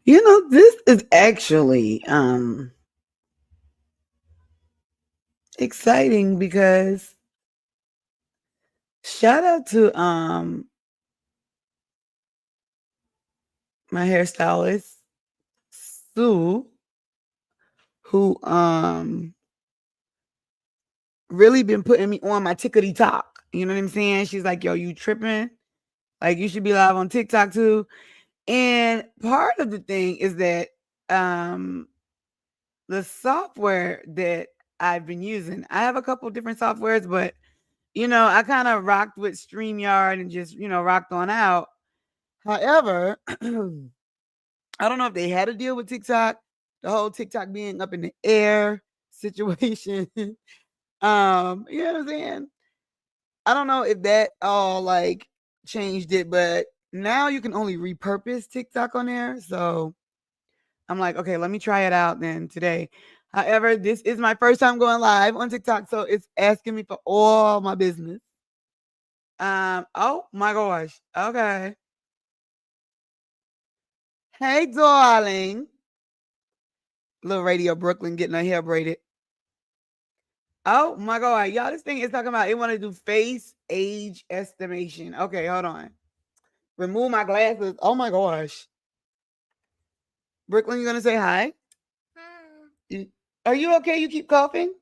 This is actually exciting because shout out to my hairstylist, Sue, who really been putting me on my tickety talk. You know what I'm saying? She's like, yo, you tripping? Like you should be live on TikTok too. And part of the thing is that um the software that I've been using, I have a couple different softwares, but I kind of rocked with StreamYard and just, rocked on out. However, I don't know if they had to deal with TikTok, the whole TikTok being up in the air situation. You know what I'm saying? I don't know if that all like changed it, but now you can only repurpose TikTok on there. So I'm like, okay, let me try it out then today. However, this is my first time going live on TikTok, so it's asking me for all my business. Oh my gosh. Okay. Hey, darling. Little Radio Brooklyn getting her hair braided. Oh my god, y'all! This thing is talking about it want to do face age estimation. Okay, hold on. Remove my glasses. Oh my gosh, Brooklyn, you gonna say hi? Hi. Are you okay? You keep coughing.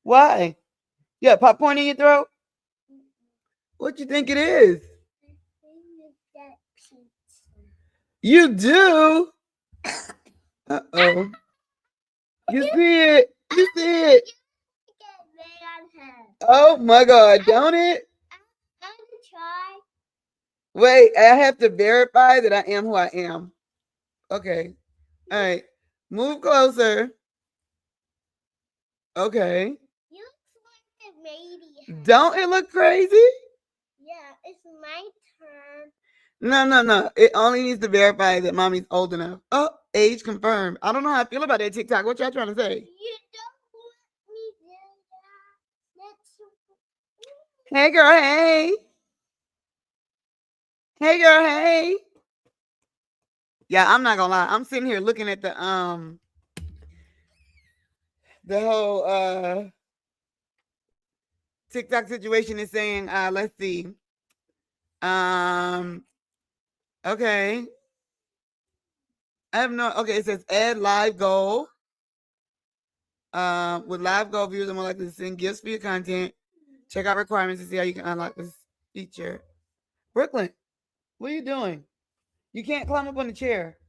Why? Yeah, popcorn in your throat. What you think it is? You do? Uh-oh. You see it? You see it? Oh my god, don't it? Wait, I have to verify that I am who I am. Okay. All right. Move closer. Okay. Don't it look crazy? Yeah, it's my turn. No. It only needs to verify that mommy's old enough. Oh, age confirmed. I don't know how I feel about that TikTok. What y'all trying to say? You don't let me do that. Hey, girl, hey. Hey, girl, hey. Yeah, I'm not gonna lie. I'm sitting here looking at the whole TikTok situation is saying, let's see. Okay. I have no okay, it says add live goal. With live goal viewers are more likely to send gifts for your content. Check out requirements to see how you can unlock this feature. Brooklyn, what are you doing? You can't climb up on the chair.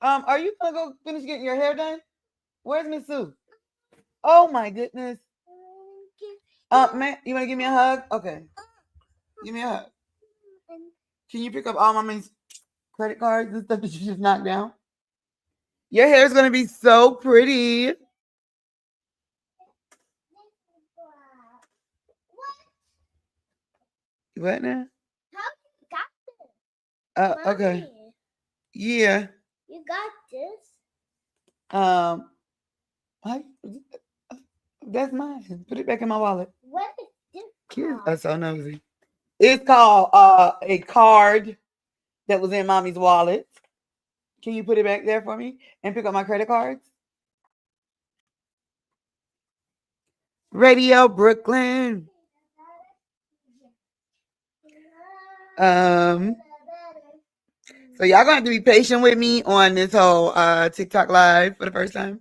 Are you gonna go finish getting your hair done? Where's Miss Sue? Oh my goodness. Man, you wanna give me a hug? Okay. Give me a hug. Can you pick up all my credit cards and stuff that you just knocked down? Your hair is gonna be so pretty. What now? How you got this? Okay. Yeah. You got this. I, that's mine. Put it back in my wallet. What is this? Kids are so nosy. It's called a card that was in mommy's wallet. Can you put it back there for me and pick up my credit cards? Radio Brooklyn. So y'all gonna have to be patient with me on this whole TikTok live for the first time.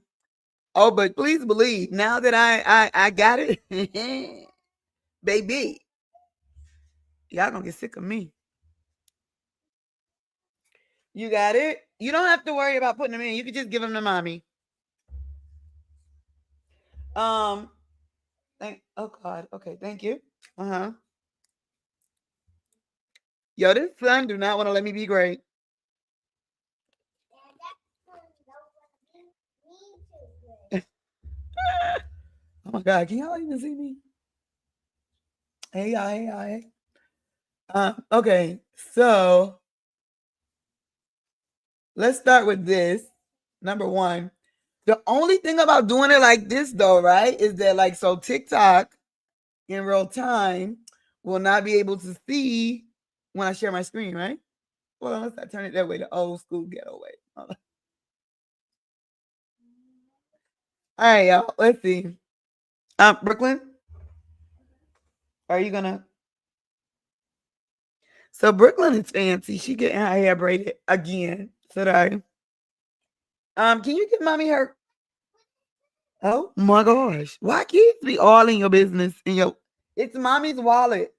Oh, but please believe now that I got it, baby, y'all gonna get sick of me. You got it. You don't have to worry about putting them in. You can just give them to mommy. Oh God. Okay, thank you. Yo, this son do not want to let me be great. Oh my God, can y'all even see me? Hey y'all, hey y'all. Okay, so let's start with this. Number one, the only thing about doing it like this though, right, is that like so TikTok in real time will not be able to see when I share my screen, right? Well, unless I turn it that way, the old school ghetto way. All right, y'all. Let's see. Brooklyn, are you gonna? So Brooklyn is fancy. She getting her hair braided again today. Can you give mommy her? Oh my gosh, why kids be all in your business? In your, it's mommy's wallet.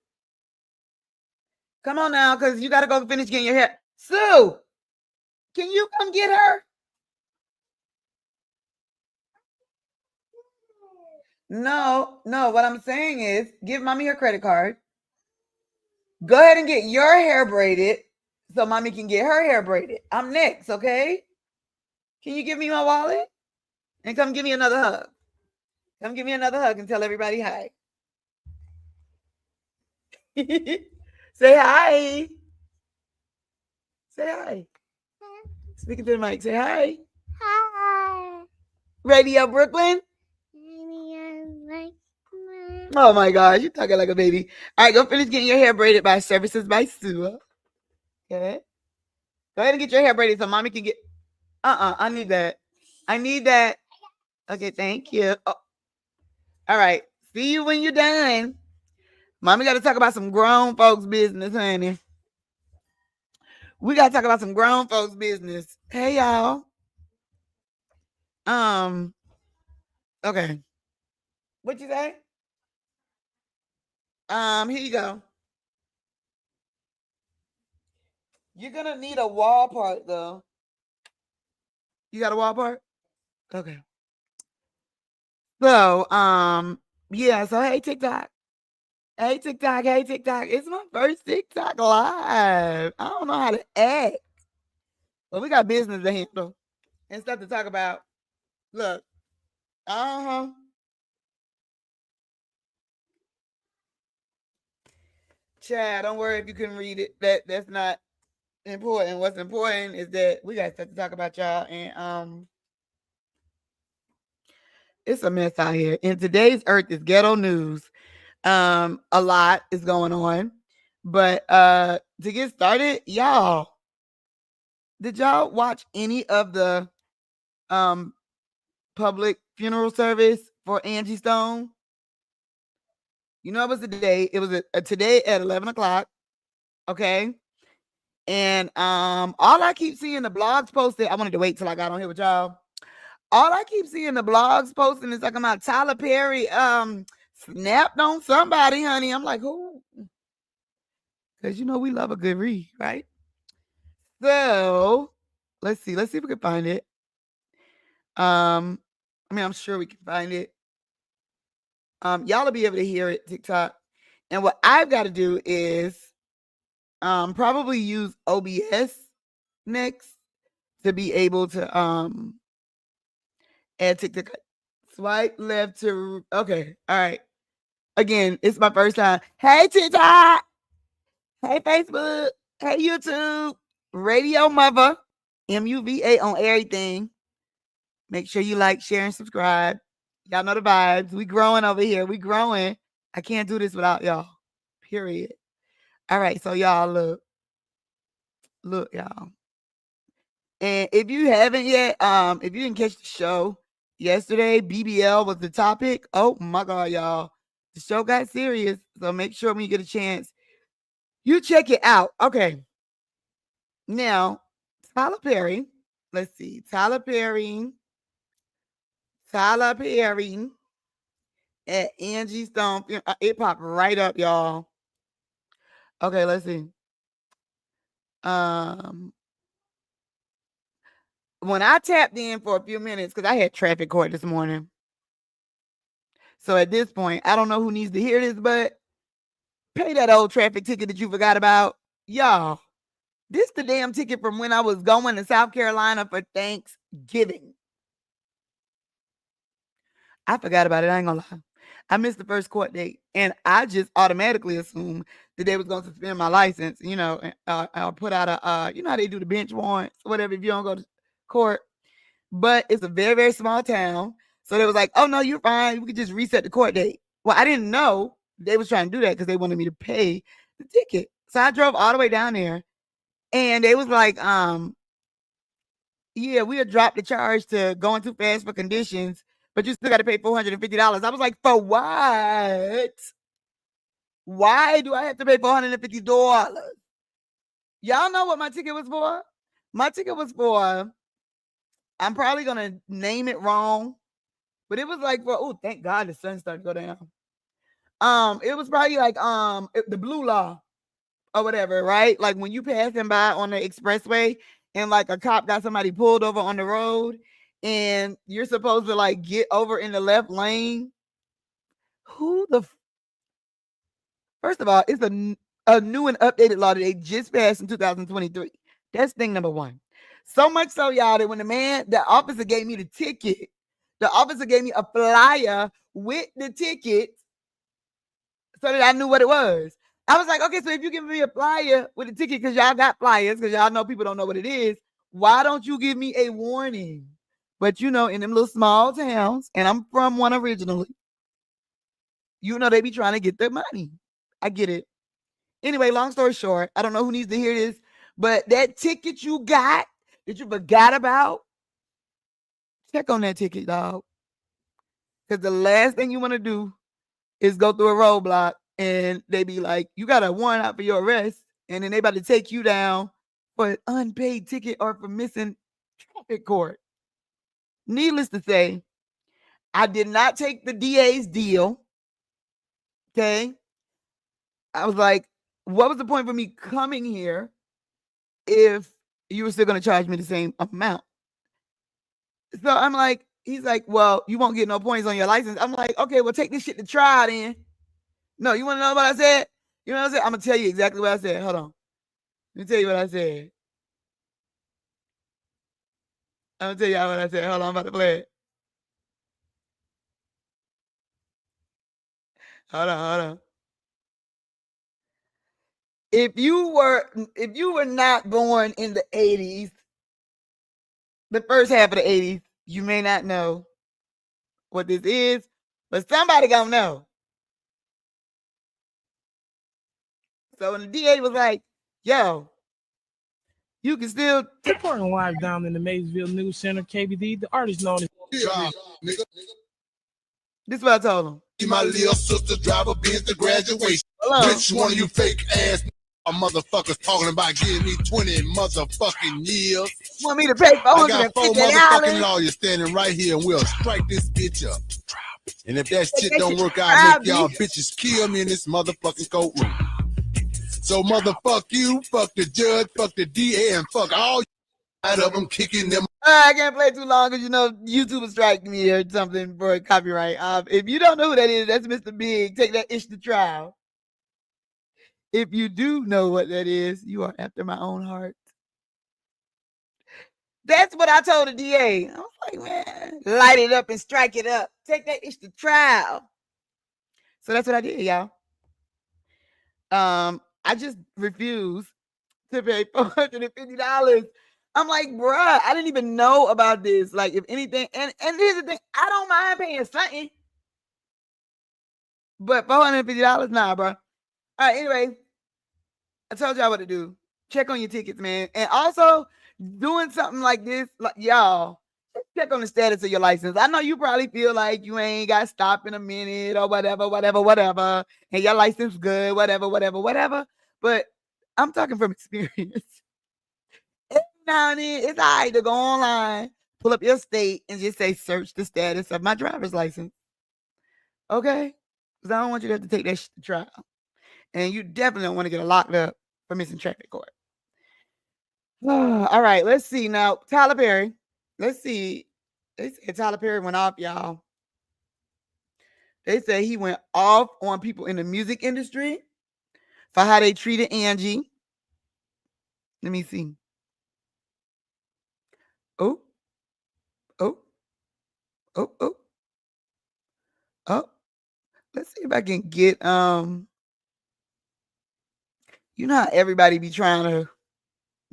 Come on now, cause you gotta go finish getting your hair. Sue, can you come get her? No, no. What I'm saying is, give mommy her credit card. Go ahead and get your hair braided, so mommy can get her hair braided. I'm next, okay? Can you give me my wallet and come give me another hug? Come give me another hug and tell everybody hi. Say hi. Say hi. Speaking to the mic. Say hi. Hi. Radio Brooklyn. Oh my gosh, you're talking like a baby. All right, go finish getting your hair braided by Services by Sue. Okay. Go ahead and get your hair braided so mommy can get. I need that. I need that. Okay, thank you. Oh. All right. See you when you're done. Mommy got to talk about some grown folks' business, honey. We got to talk about some grown folks' business. Hey, y'all. Okay. What you say? Here you go. You're gonna need a wall part though. You got a wall part? Okay. So, yeah, so hey TikTok. Hey TikTok, hey TikTok. It's my first TikTok live. I don't know how to act. But we got business to handle and stuff to talk about. Look. Uh-huh. Chad, don't worry if you couldn't read it. That's not important. What's important is that we got stuff to talk about, y'all. And it's a mess out here. And today's Earth is ghetto news. A lot is going on. But to get started, y'all, did y'all watch any of the public funeral service for Angie Stone? You know, it was today. It was a today at 11 o'clock. Okay. And all I keep seeing the blogs posted. I wanted to wait till I got on here with y'all. All I keep seeing the blogs posting is talking about Tyler Perry snapped on somebody, honey. I'm like, who? Because you know we love a good read, right? So let's see if we can find it. I mean, I'm sure we can find it. Y'all will be able to hear it, TikTok. And what I've got to do is probably use OBS next to be able to add TikTok. Swipe left to okay. All right. Again, it's my first time. Hey TikTok. Hey Facebook. Hey YouTube. Radio-Muva. MUVA on everything. Make sure you like, share, and subscribe. Y'all know the vibes. We growing over here. We growing. I can't do this without y'all. Period. All right. So y'all look, y'all. And if you haven't yet, if you didn't catch the show yesterday, BBL was the topic. Oh my God, y'all. The show got serious. So make sure when you get a chance, you check it out. Okay. Now, Tyler Perry. Let's see. Tyler Perry at Angie Stone. It popped right up, y'all. Okay, let's see. When I tapped in for a few minutes, because I had traffic court this morning. So at this point, I don't know who needs to hear this, but pay that old traffic ticket that you forgot about. Y'all, this the damn ticket from when I was going to South Carolina for Thanksgiving. I forgot about it. I ain't gonna lie. I missed the first court date, and I just automatically assumed that they was gonna suspend my license. You know, and I'll put out a you know how they do the bench warrants, whatever, if you don't go to court. But it's a very, very small town, so they was like, "Oh no, you're fine. We could just reset the court date." Well, I didn't know they was trying to do that because they wanted me to pay the ticket. So I drove all the way down there, And they was like, yeah, we'll drop the charge to going too fast for conditions, but you still got to pay $450. I was like, for what? Why do I have to pay $450? Y'all know what my ticket was for? My ticket was for, I'm probably going to name it wrong, but it was like for, oh, thank God the sun started to go down. It was probably like the blue law or whatever, right? Like when you passing by on the expressway and like a cop got somebody pulled over on the road and you're supposed to like get over in the left lane. Who the First of all, it's a new and updated law that they just passed in 2023. That's thing number one. So much so, y'all, that when the officer gave me the ticket, the officer gave me a flyer with the ticket so that I knew what it was. I was like, okay, so if you give me a flyer with a ticket, because y'all got flyers, because y'all know people don't know what it is, why don't you give me a warning? But in them little small towns, and I'm from one originally, they be trying to get their money. I get it. Anyway, long story short, I don't know who needs to hear this, but that ticket you got that you forgot about, check on that ticket, dog. Because the last thing you want to do is go through a roadblock and they be like, you got a warrant out for your arrest, and then they about to take you down for an unpaid ticket or for missing traffic court. Needless to say, I did not take the DA's deal. Okay. I was like, what was the point for me coming here if you were still going to charge me the same amount? So I'm like, he's like, well, you won't get no points on your license. I'm like, okay, well, take this shit to trial then. No, you want to know what I said? You know what I said? I'm going to tell you exactly what I said. Hold on. Let me tell you what I said. I'm going to tell y'all what I said. Hold on, I'm about to play it. Hold on. If you were not born in the 80s, the first half of the 80s, you may not know what this is, but somebody gonna know. So when the DA was like, yo, you can still reporting live down in the Maysville News Center, KBD, the artist known as nigga. This is what I told him. My little sister drive a Benz to graduation. Which one of you fake ass motherfuckers talking about giving me 20 motherfucking years? Want me to pay I got 4 motherfucking $450? lawyers standing right here and we'll strike this bitch up. And if that shit don't work out, trial, make y'all bitches kill me in this motherfucking courtroom. So motherfuck you, fuck the judge, fuck the DA, and fuck all of them kicking them. I can't play too long because YouTube will strike me or something for copyright. If you don't know who that is, that's Mr. Big. Take that ish to trial. If you do know what that is, you are after my own heart. That's what I told the DA. I was like, man, light it up and strike it up. Take that ish to trial. So that's what I did, y'all. I just refuse to pay $450. I'm like, bruh, I didn't even know about this. Like, if anything, and here's the thing, I don't mind paying something. But $450, nah, bro. All right, anyway, I told y'all what to do. Check on your tickets, man. And also, doing something like this, like y'all, check on the status of your license. I know you probably feel like you ain't got stopped in a minute or whatever, and your license good, whatever. But I'm talking from experience. Every now and then, it's all right to go online, pull up your state, and just say, search the status of my driver's license. Okay? Because I don't want you to have to take that shit to trial. And you definitely don't want to get locked up for missing traffic court. All right, let's see now. Tyler Perry. Let's see. They said Tyler Perry went off, y'all. They say he went off on people in the music industry for how they treated Angie. Let me see. Oh. Let's see if I can get you know how everybody be trying to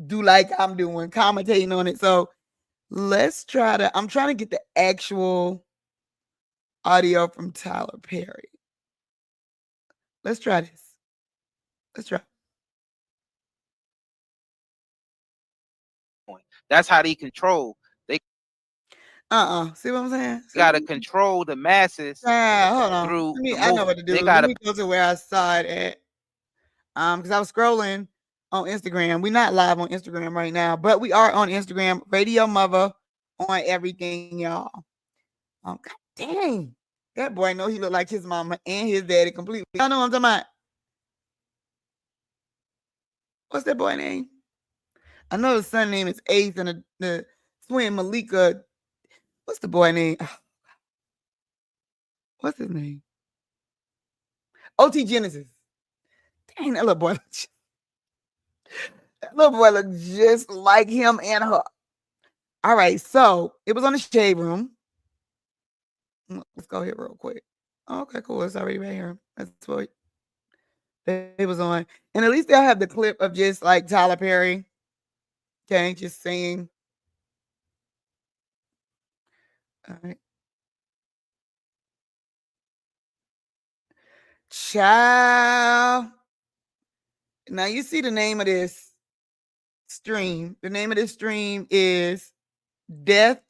do like I'm doing, commentating on it. So I'm trying to get the actual audio from Tyler Perry. Let's try this. That's how they control. They See what I'm saying? gotta control the masses Hold on. through the I know what to movement. do. They Let gotta me go to where I saw it at. Because I was scrolling on Instagram. We're not live on Instagram right now, but we are on Instagram. Radio-Muva on everything, y'all. Oh, God dang. That boy know he looked like his mama and his daddy completely. I know what I'm talking about. What's that boy name? I know his son name is Ace and the twin Malika. What's the boy name? What's his name? OT Genesis. Dang, that little boy. That little boy looked just like him and her. All right, so it was on the Shade Room. Let's go here real quick. Okay, cool. It's already right here. That's what it was on. And at least they'll have the clip of just like Tyler Perry. Okay, just saying. All right. Child. Now you see the name of this stream. The name of this stream is Death,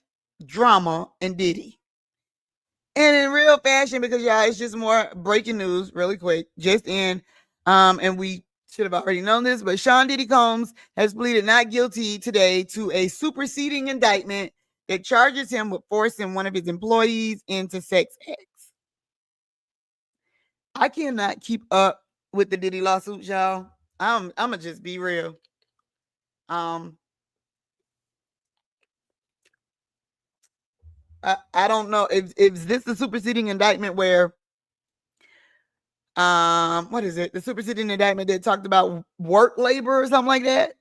Drama, and Diddy. And in real fashion, because y'all, it's just more breaking news really quick. Just in, and we should have already known this, but Sean Diddy Combs has pleaded not guilty today to a superseding indictment that charges him with forcing one of his employees into sex acts. I cannot keep up with the Diddy lawsuit, y'all. I'm gonna just be real. I don't know if this the superseding indictment where what is it? The superseding indictment that talked about work labor or something like that.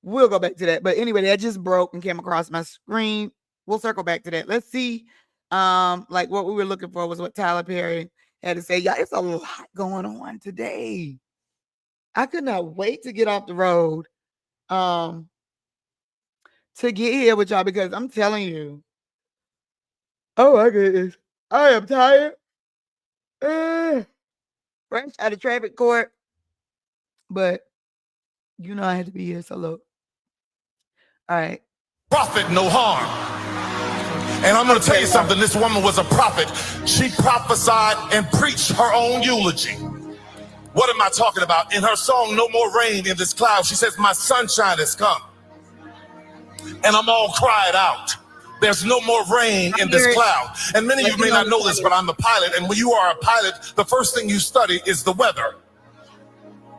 We'll go back to that. But anyway, that just broke and came across my screen. We'll circle back to that. Let's see. Like what we were looking for was what Tyler Perry had to say. Yeah, it's a lot going on today. I could not wait to get off the road to get here with y'all because I'm telling you. Oh my goodness. I am tired. Fresh out of traffic court. But you know I had to be here, so look. All right. Prophet, no harm. And I'm going to tell you something. This woman was a prophet. She prophesied and preached her own eulogy. What am I talking about? In her song, No More Rain in This Cloud, she says, my sunshine has come. And I'm all cried out. There's no more rain in this cloud. And many of you may not know this, but I'm a pilot. And when you are a pilot, the first thing you study is the weather.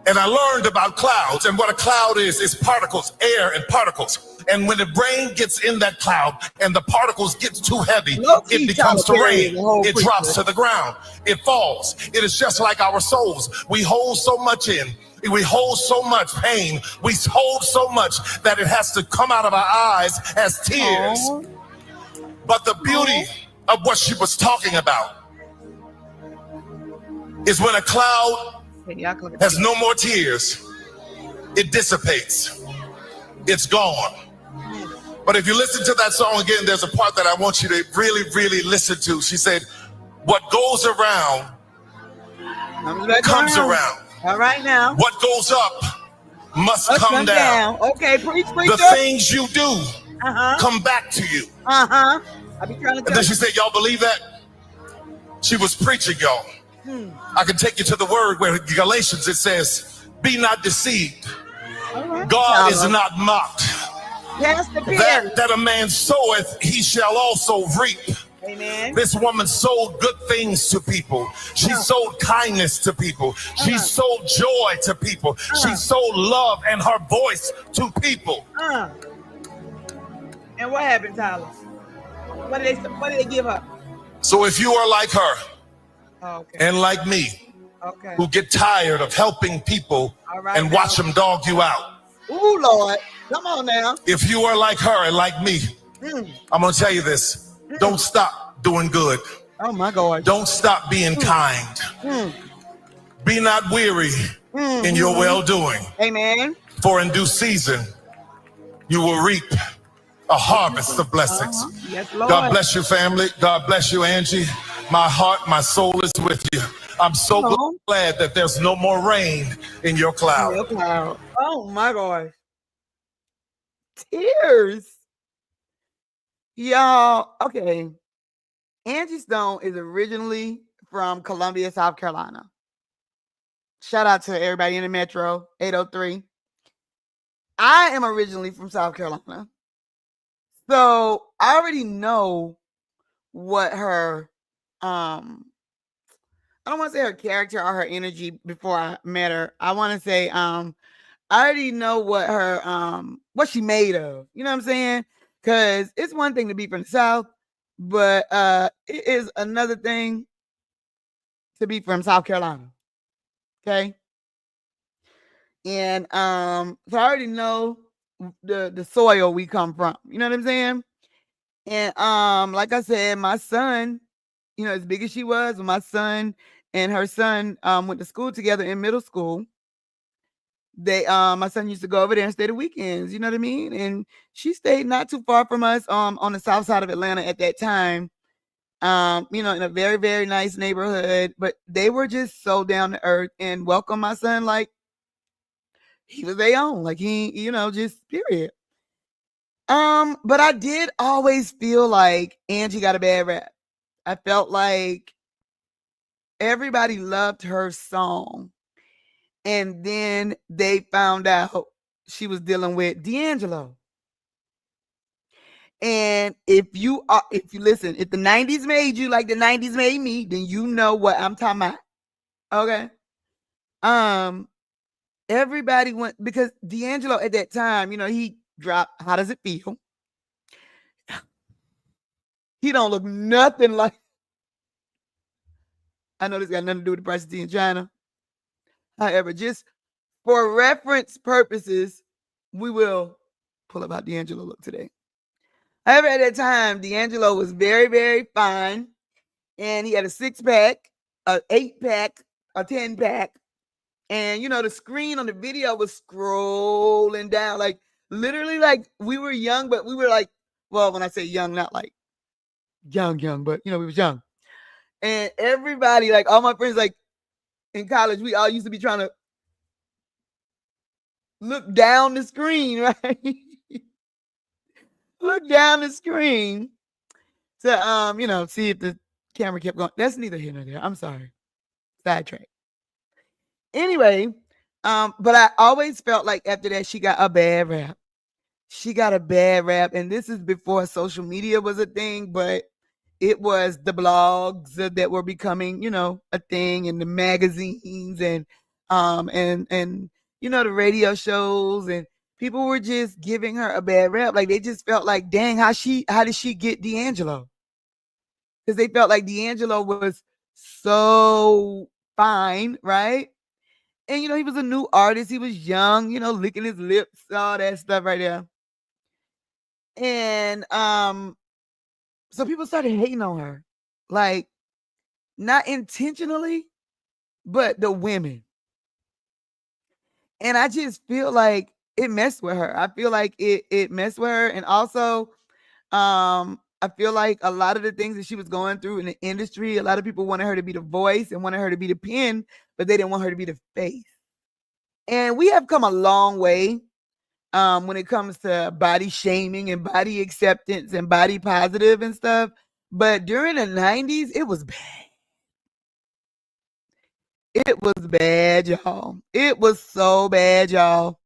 And I learned about clouds. And what a cloud is particles, air and particles. And when the rain gets in that cloud and the particles get too heavy, it becomes to rain. It drops to the ground. It falls. It is just like our souls. We hold so much in. We hold so much pain. We hold so much that it has to come out of our eyes as tears. Aww. But the beauty of what she was talking about is when a cloud has no more tears, it dissipates. It's gone. But if you listen to that song again, there's a part that I want you to really, really listen to. She said, what goes around comes around. All right now. What goes up must come down. Okay, preach. The things you do come back to you. I be trying to. And then she said, y'all believe that? She was preaching, y'all. I can take you to the word where Galatians, it says, be not deceived. God is not mocked. That a man soweth, he shall also reap. Amen. This woman sold good things to people. She sold kindness to people. She sold joy to people. She sold love and her voice to people. And what happened, Tyler? What did they give her? So if you are like her and like me, who get tired of helping people and watch them dog you out. Ooh, Lord. Come on now. If you are like her and like me, I'm going to tell you this. Don't stop doing good. Oh, my God. Don't stop being kind. Be not weary in your well-doing. Amen. For in due season, you will reap a harvest of blessings. Yes, Lord. God bless you, family. God bless you, Angie. My heart, my soul is with you. I'm so glad that there's no more rain in your cloud. Oh, my God. Tears. Y'all, okay. Angie Stone is originally from Columbia, South Carolina. Shout out to everybody in the Metro 803. I am originally from South Carolina. So I already know what her I don't want to say her character or her energy before I met her. I want to say I already know what her what she made of. You know what I'm saying? Cuz it's one thing to be from the South, but it is another thing to be from South Carolina. Okay? And so I already know the soil we come from. You know what I'm saying? And like I said, my son, you know, as big as she was, when my son and her son went to school together in middle school, they my son used to go over there and stay the weekends, you know what I mean? And she stayed not too far from us on the south side of Atlanta at that time. You know, in a very, very nice neighborhood, but they were just so down to earth and welcome my son like he was their own, like he, you know, just period. But I did always feel like Angie got a bad rap. I felt like everybody loved her song. And then they found out she was dealing with D'Angelo. And if you listen, if the 90s made you like the 90s made me, then you know what I'm talking about. Okay. Everybody went because D'Angelo at that time, you know, he dropped How Does It Feel? He don't look nothing like. I know this got nothing to do with the price of tea in China. However, just for reference purposes, we will pull up how D'Angelo looked today. However, at that time, D'Angelo was very, very fine. And he had a 6-pack, a 8-pack, a 10-pack. And, you know, the screen on the video was scrolling down. Like, literally, like, we were young, but we were like, well, when I say young, not like young, but, you know, we was young. And everybody, like, all my friends, like, in college, we all used to be trying to look down the screen, right? Look down the screen to, you know, see if the camera kept going. That's neither here nor there. I'm sorry. Sidetrack. Anyway, but I always felt like after that, she got a bad rap. She got a bad rap. And this is before social media was a thing, but it was the blogs that were becoming, you know, a thing, and the magazines and you know, the radio shows, and people were just giving her a bad rap. Like they just felt like, dang, how did she get D'Angelo? Because they felt like D'Angelo was so fine, right? And you know, he was a new artist. He was young, you know, licking his lips, all that stuff right there. And so people started hating on her, like not intentionally, but the women. And I just feel like it messed with her. I feel like it messed with her. And also, I feel like a lot of the things that she was going through in the industry, a lot of people wanted her to be the voice and wanted her to be the pen, but they didn't want her to be the face. And we have come a long way when it comes to body shaming and body acceptance and body positive and stuff. But during the 90s, it was bad. It was bad, y'all. It was so bad, y'all.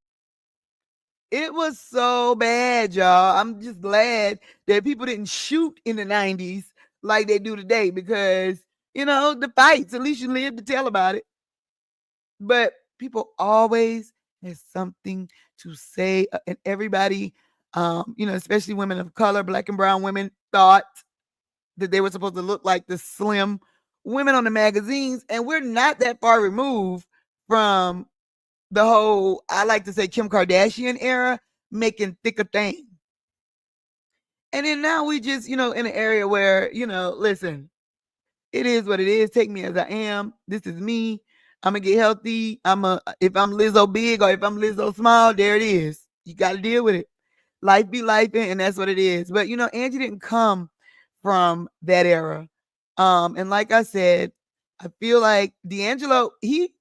It was so bad, y'all. I'm just glad that people didn't shoot in the 90s like they do today, because, you know, the fights, at least you live to tell about it. But people always had something to say, and everybody, you know, especially women of color, black and brown women, thought that they were supposed to look like the slim women on the magazines. And we're not that far removed from the whole, I like to say, Kim Kardashian era, making thicker things. And then now we just, you know, in an area where, you know, listen, it is what it is. Take me as I am. This is me. I'm gonna get healthy. If I'm Lizzo big or if I'm Lizzo small, there it is. You got to deal with it. Life be life, and that's what it is. But you know, Angie didn't come from that era. And like I said, I feel like D'Angelo, he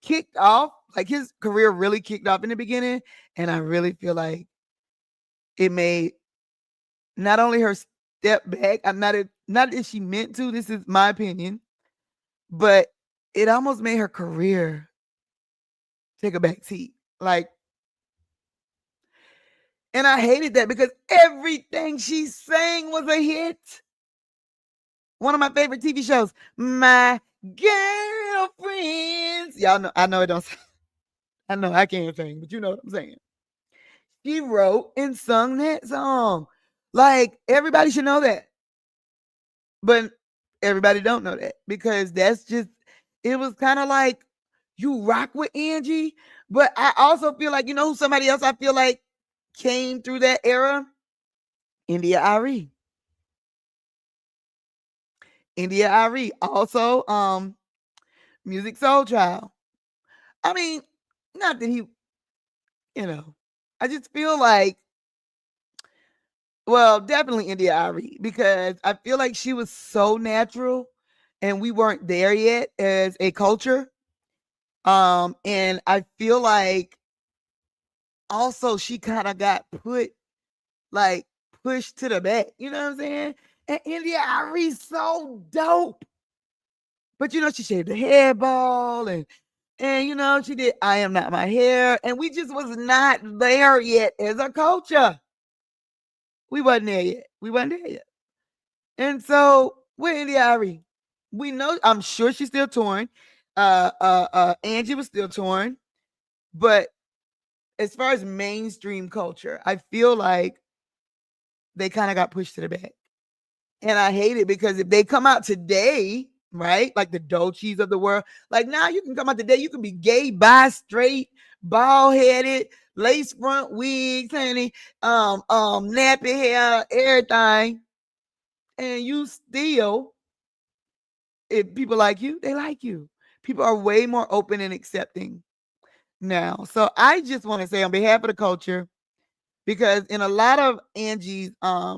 kicked off, like his career really kicked off in the beginning, and I really feel like it made not only her step back, not that she meant to, this is my opinion, but it almost made her career take a back seat. Like, and I hated that because everything she sang was a hit. One of my favorite TV shows, My Girlfriends. Y'all know, I know it don't. I know I can't sing, but you know what I'm saying. She wrote and sung that song. Like, everybody should know that. But everybody don't know that because that's just, it was kind of like you rock with Angie. But I also feel like, you know, somebody else I feel like came through that era? India Arie. India Arie. Also, Music Soul Child. I mean, not that he, you know, I just feel like, well, definitely India Arie, because I feel like she was so natural and we weren't there yet as a culture. And I feel like also she kind of got pushed to the back, you know what I'm saying? And India Arie's so dope. But you know, she shaved the hairball and you know, she did I Am Not My Hair, and we just was not there yet as a culture. We wasn't there yet. We wasn't there yet. And so with India Arie, we know, I'm sure she's still touring. Angie was still touring, but as far as mainstream culture, I feel like they kind of got pushed to the back. And I hate it because if they come out today, right, like the Dolces of the world, like now you can come out today, you can be gay, bi, straight, bald headed, lace front wigs, honey, nappy hair, everything, and you still, if people like you, they like you. People are way more open and accepting now. So I just want to say on behalf of the culture, because in a lot of Angie's I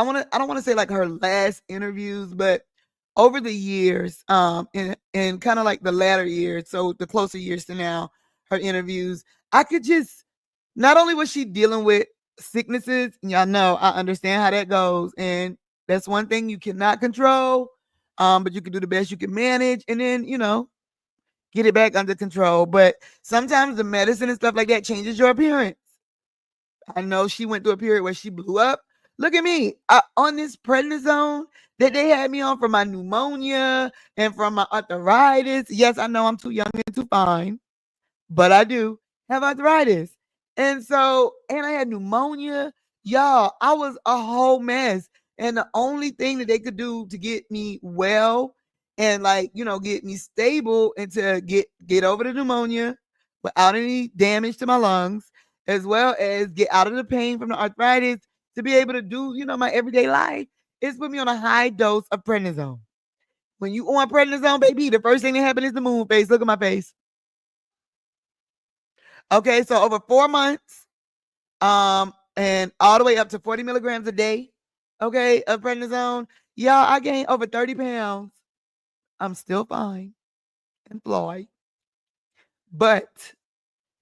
don't want to say like her last interviews, but over the years, in kind of like the latter years, so the closer years to now, her interviews, I could just, not only was she dealing with sicknesses, y'all know I understand how that goes, and that's one thing you cannot control, but you can do the best you can manage, and then, you know, get it back under control. But sometimes the medicine and stuff like that changes your appearance. I know she went through a period where she blew up. Look at me on this prednisone that they had me on for my pneumonia and from my arthritis. Yes, I know I'm too young and too fine, but I do have arthritis. And so, and I had pneumonia. Y'all, I was a whole mess. And the only thing that they could do to get me well and, like, you know, get me stable and to get over the pneumonia without any damage to my lungs, as well as get out of the pain from the arthritis, to be able to do, you know, my everyday life, is put me on a high dose of prednisone. When you on prednisone, baby, the first thing that happens is the moon face. Look at my face. Okay, so over 4 months, and all the way up to 40 milligrams a day, okay, of prednisone. Y'all, I gained over 30 pounds. I'm still fine and Floyd, but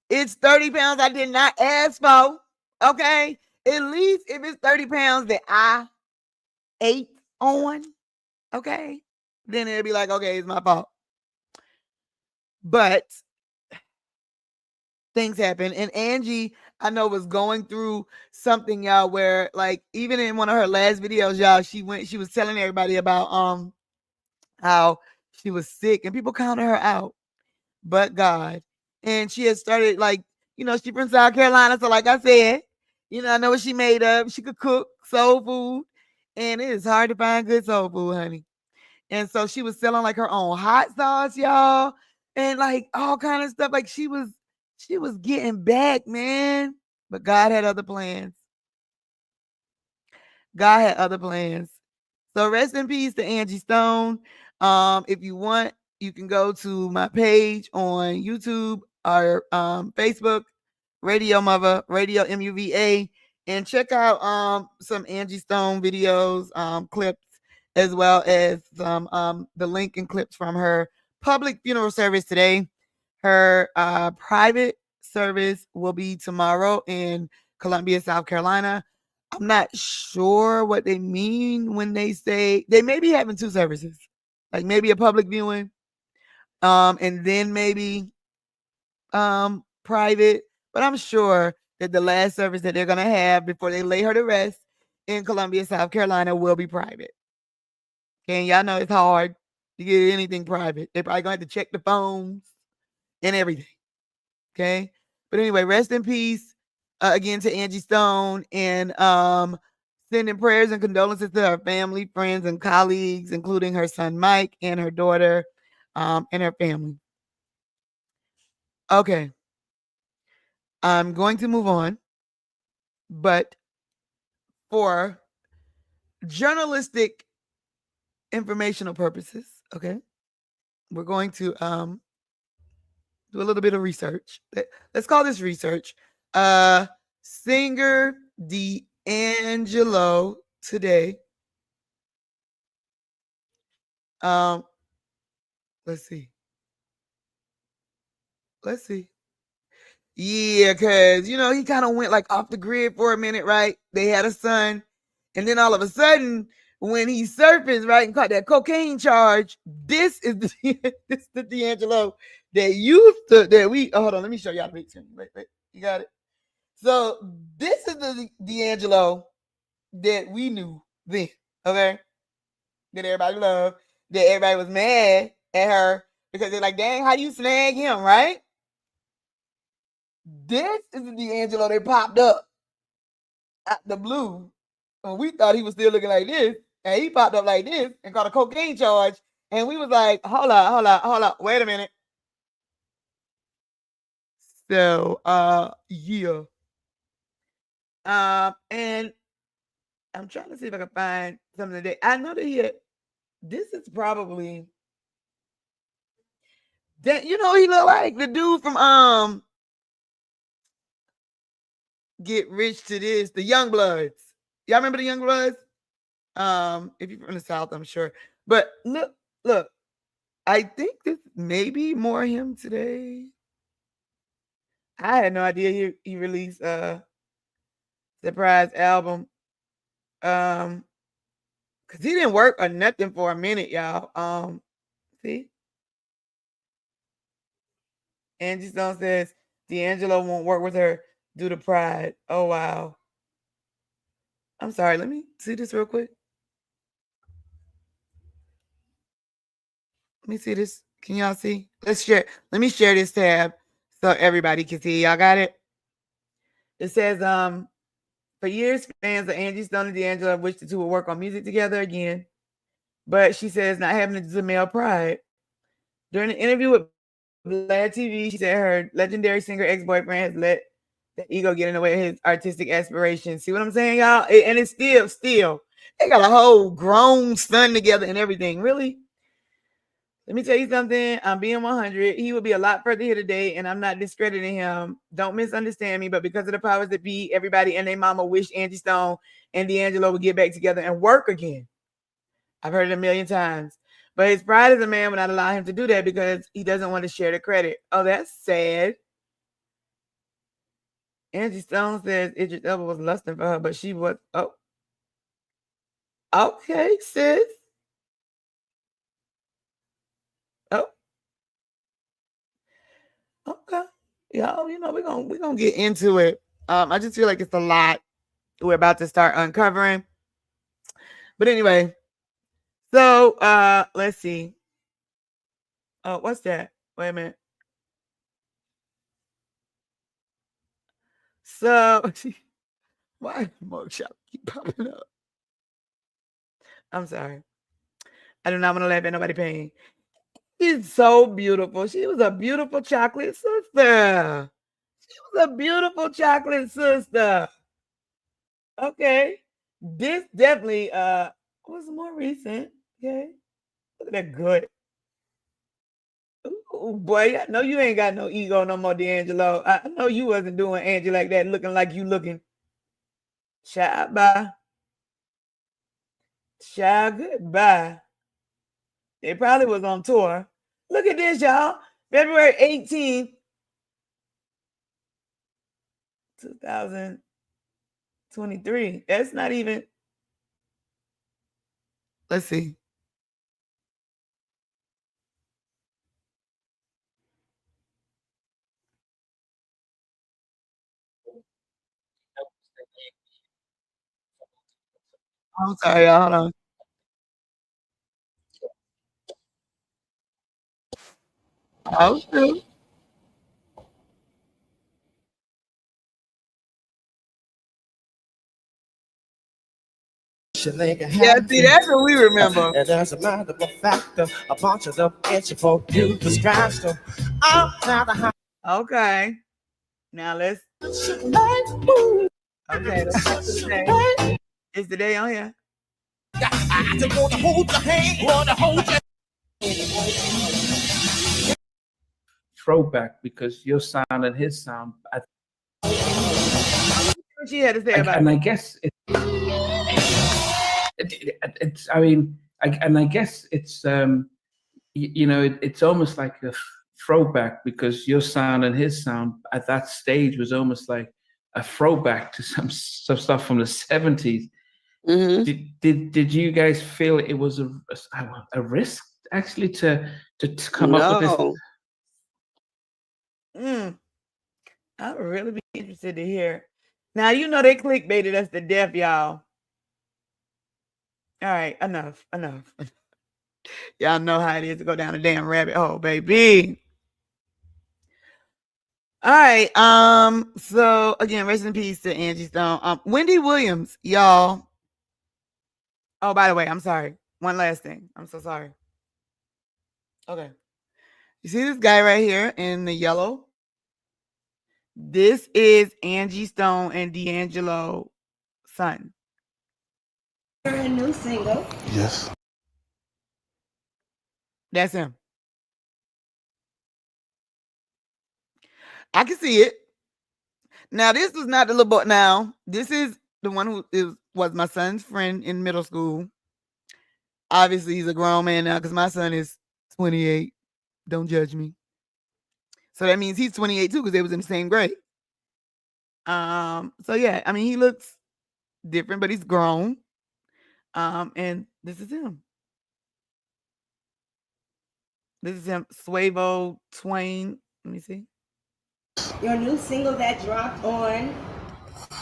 it's 30 pounds I did not ask for, okay? At least if it's 30 pounds that I ate on, okay, then it'll be like, okay, it's my fault. But things happen. And Angie, I know, was going through something, y'all, where, like, even in one of her last videos, y'all, she was telling everybody about how she was sick and people counted her out, but God. And she had started, like, you know, she from South Carolina, so like I said, you know, I know what she made of. She could cook soul food, and it is hard to find good soul food, honey. And so she was selling like her own hot sauce, y'all, and like all kind of stuff. Like she was getting back, man. But God had other plans. God had other plans. So rest in peace to Angie Stone. If you want, you can go to my page on YouTube or Facebook, Radio-Muva, Radio-Muva, and check out some Angie Stone videos, clips, as well as some the link and clips from her public funeral service today. Her private service will be tomorrow in Columbia, South Carolina. I'm not sure what they mean when they say they may be having two services, like maybe a public viewing, and then maybe private. But I'm sure that the last service that they're gonna have before they lay her to rest in Columbia, South Carolina, will be private. Okay, y'all know it's hard to get anything private. They're probably gonna have to check the phones and everything. Okay, but anyway, rest in peace again to Angie Stone, and sending prayers and condolences to her family, friends, and colleagues, including her son Mike and her daughter, and her family. Okay, I'm going to move on, but for journalistic informational purposes, okay, we're going to do a little bit of research. Let's call this research. Singer D'Angelo today. Let's see. Yeah, because he kind of went like off the grid for a minute, right? They had a son, and then all of a sudden, when he surfaced, right, and caught that cocaine charge, this is the D'Angelo that we hold on, let me show y'all the big screen. Wait, you got it? So this is the D'Angelo that we knew then, okay? That everybody loved, that everybody was mad at her because they're like, dang, how you snag him, right? This is the D'Angelo that popped up out the blue. And we thought he was still looking like this, and he popped up like this and caught a cocaine charge. And we was like, hold up, wait a minute. So, yeah. And I'm trying to see if I can find something today. I know that this is probably that, he look like the dude from Get Rich to This, the Young Bloods. Y'all remember the Young Bloods? If you're from the South, I'm sure. But look, I think this may be more him today. I had no idea he released a surprise album. Cause he didn't work or nothing for a minute, y'all. See? Angie Stone says D'Angelo won't work with her due to pride. Oh wow. I'm sorry, let me see this real quick. Let me see this. Can y'all see? Let's share. Let me share this tab so everybody can see. Y'all got it? It says, for years, fans of Angie Stone and D'Angelo wished the two would work on music together again. But she says not having it to male pride. During an interview with Vlad TV, she said her legendary singer ex-boyfriend has let the ego get in the way of his artistic aspirations. See what I'm saying, y'all? And it's still. They got a whole grown son together and everything. Really? Let me tell you something. I'm being 100. He would be a lot further here today, and I'm not discrediting him. Don't misunderstand me, but because of the powers that be, everybody and their mama wish Angie Stone and D'Angelo would get back together and work again. I've heard it a million times. But his pride as a man would not allow him to do that because he doesn't want to share the credit. Oh, that's sad. Angie Stone says Idris Elba was lusting for her, but she was. Oh, okay, sis. Oh, okay. Y'all, we're gonna get into it. I just feel like it's a lot we're about to start uncovering. But anyway, so let's see. Oh, what's that? Wait a minute. So why mugshot keep popping up? I'm sorry. I do not want to laugh at nobody paying. She's so beautiful. She was a beautiful chocolate sister. Okay. This definitely was more recent. Okay. Look at that good. Ooh, boy, I know you ain't got no ego no more, D'Angelo. I know you wasn't doing Angie like that, looking like you looking. Child, bye. Child, goodbye. They probably was on tour. Look at this, y'all. February 18th, 2000. 23. That's not even. Let's see. I'm sorry, y'all. Hold on. Oh, shoot. Yeah, see, that's what we remember. And as a matter of fact, a bunch of them itching for you to scratch them. Okay. Now let's. Okay, let's go to the day. It's the day on here. I want to hold your hand, want to hold your Throwback because your sound and his sound. What she had to say about And it. I guess it's. I mean, I guess it's. You know, it's almost like a throwback because your sound and his sound at that stage was almost like a throwback to some stuff from the 70s. Mm-hmm. Did you guys feel it was a risk actually to come up with this? I would really be interested to hear. Now you know they clickbaited us to death, y'all. All right, enough. Y'all know how it is to go down a damn rabbit hole, baby. All right. So again, rest in peace to Angie Stone. Wendy Williams, y'all. Oh, by the way, I'm sorry. One last thing. I'm so sorry. Okay. You see this guy right here in the yellow? This is Angie Stone and D'Angelo's son. A new single. Yes. That's him. I can see it. Now, this was not the little boy. Now, this is the one who was my son's friend in middle school. Obviously, he's a grown man now because my son is 28. Don't judge me. So that means he's 28 too because they was in the same grade. So yeah, I mean, he looks different, but he's grown. And this is him. This is him, Suavo Twain. Let me see. Your new single that dropped on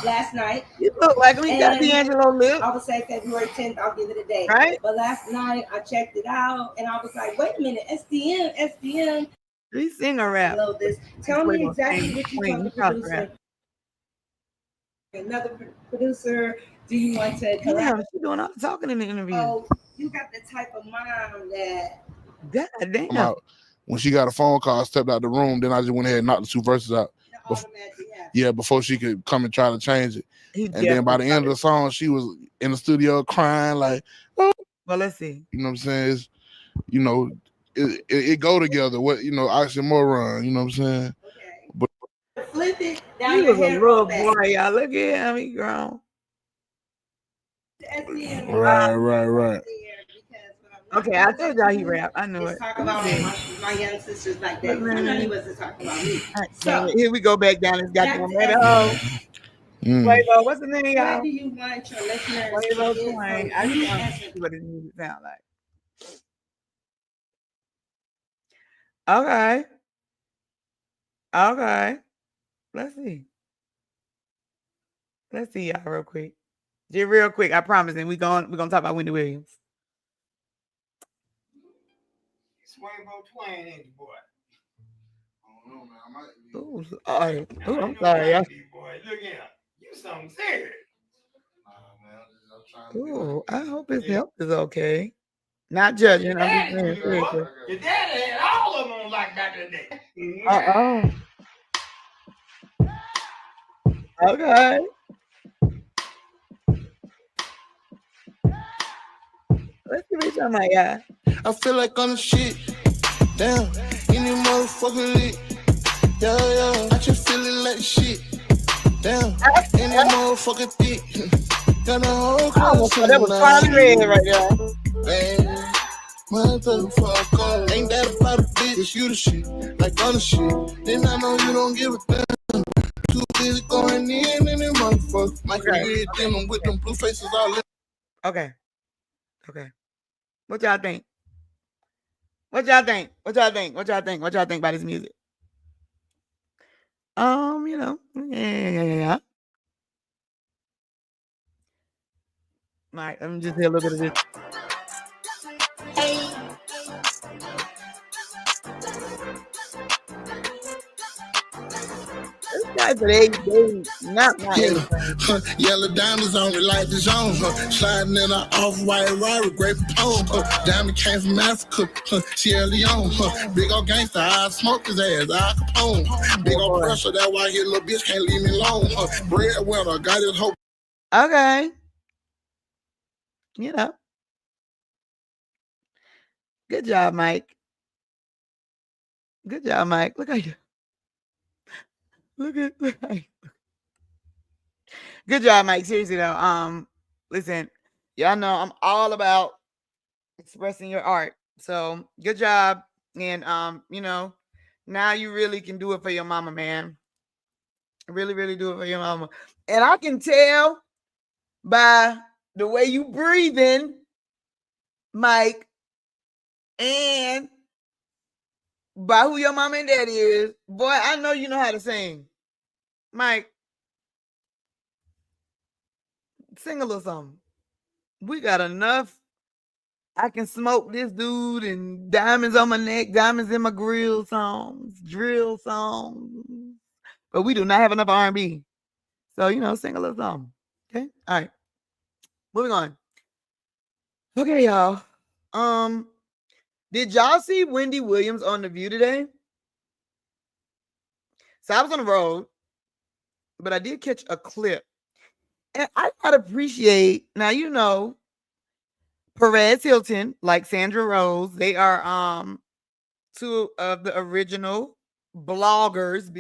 last night. You look like him. He got D'Angelo lip. I would say February 10th, I'll give it a day. Right? But last night I checked it out and I was like, wait a minute, SDM. He sing a rap. I love this. Tell me exactly what you told the producer. Another producer, do you want to Yeah, she's doing all the talking in the interview. Oh, you got the type of mom that. God damn. When she got a phone call, I stepped out the room. Then I just went ahead and knocked the two verses out. Before she could come and try to change it. And then by the end of the song, she was in the studio crying like, oh. Well, let's see. You know what I'm saying? It's, you know, it go together. What, you know, oxymoron, you know what I'm saying? Okay. But flip it He down was your a hair. little boy, y'all. Look at him. He grown. Right. Okay, I told y'all he rap. I knew it. Talk about my young sisters like that. I know he wasn't talking about me. So here we go back down this goddamn rabbit hole. Quavo, what's the name, y'all? What do you want your listeners Quavo to Twain. I just want to see what his music sound like. Okay. Let's see y'all real quick. Just real quick, I promise. And we're gonna talk about Wendy Williams. Quavo Twain, ain't you, boy? I don't know, man. I might be. Ooh, sorry. Ooh, I'm sorry, y'all. Boy, look here. You something serious. Ooh, I hope his health is okay. Not judging. I'm just saying. Seriously. Your daddy had all of them on like back in the day. Okay. Let's see what y'all might got. I feel like on the shit. Damn, any motherfucker lit. Yeah. I just feeling like shit. Damn, any motherfucker thick. Got a whole class. That was probably red right there. Man, motherfucker. Ain't that about a bitch? You the shit. Like on the shit. Then I know you don't give a damn. Too busy going in any motherfucker. for Michael Red dealing with them blue faces all in. Okay. What y'all think? What y'all think about his music? Yeah. All right, let me just hear a little bit of this. This guy's an age, not my age. Yellow diamonds on me like the zone. Sliding in an off-white Rari, grape pone. Diamond came from Africa, Sierra Leone. Big old gangster, I smoke his ass, Al Capone. Big old pressure, that's why his little bitch can't leave me alone. Breadwinner, got his hope. Okay. Good job, Mike. Look at you. Look at you. Good job, Mike. Seriously though. Listen, y'all know I'm all about expressing your art. So good job. And now you really can do it for your mama, man. Really, really do it for your mama. And I can tell by the way you breathing, Mike, and by who your mama and daddy is, boy, I know you know how to sing. Mike, sing a little something. We got enough. I can smoke this dude and diamonds on my neck, diamonds in my drill songs. But we do not have enough R&B. So, sing a little something. Okay? All right. Moving on. Okay, y'all. Did y'all see Wendy Williams on The View today? So I was on the road, but I did catch a clip. And I gotta appreciate, now Perez Hilton, like Sandra Rose, they are two of the original bloggers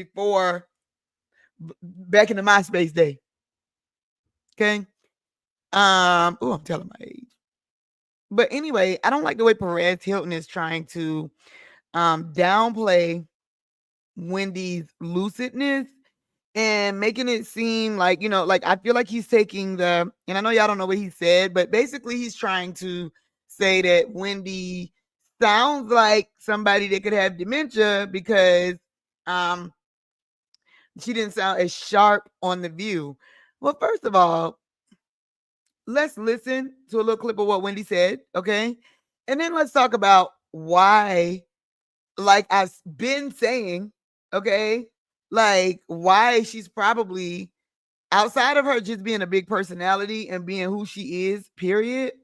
back in the MySpace day. Okay. I'm telling my age. But anyway, I don't like the way Perez Hilton is trying to downplay Wendy's lucidness and making it seem like, I feel like he's taking and I know y'all don't know what he said, but basically he's trying to say that Wendy sounds like somebody that could have dementia because she didn't sound as sharp on The View. Well, first of all, let's listen to a little clip of what Wendy said, okay? And then let's talk about why, like I've been saying, okay, like why she's probably, outside of her just being a big personality and being who she is, period.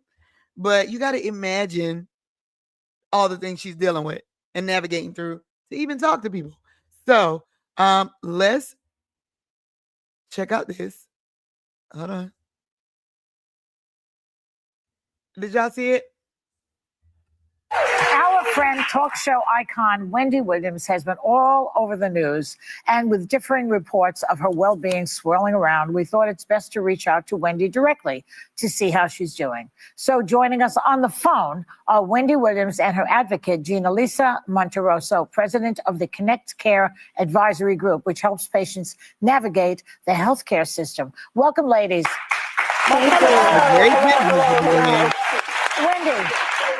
But you got to imagine all the things she's dealing with and navigating through to even talk to people. So let's check out this. Hold on. Did y'all see it? Our friend, talk show icon Wendy Williams has been all over the news, and with differing reports of her well-being swirling around, we thought it's best to reach out to Wendy directly to see how she's doing. So joining us on the phone are Wendy Williams and her advocate, Gina Lisa Monteroso, president of the Connect Care Advisory Group, which helps patients navigate the healthcare system. Welcome, ladies.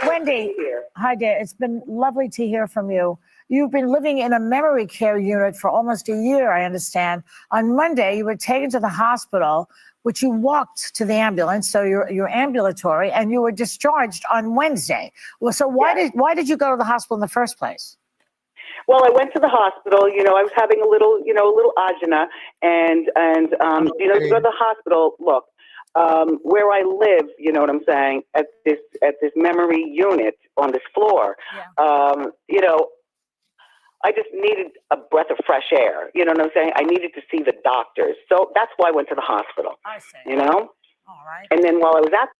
Wendy, hi there. It's been lovely to hear from you. You've been living in a memory care unit for almost a year, I understand. On Monday, you were taken to the hospital, which you walked to the ambulance, so you're ambulatory, and you were discharged on Wednesday. Well, so why did you go to the hospital in the first place? Well, I went to the hospital. I was having a little agina, and you go to the hospital. Look. Where I live, you know what I'm saying, at this memory unit on this floor, I just needed a breath of fresh air. You know what I'm saying? I needed to see the doctors. So that's why I went to the hospital. I see. All right. And then while I was at...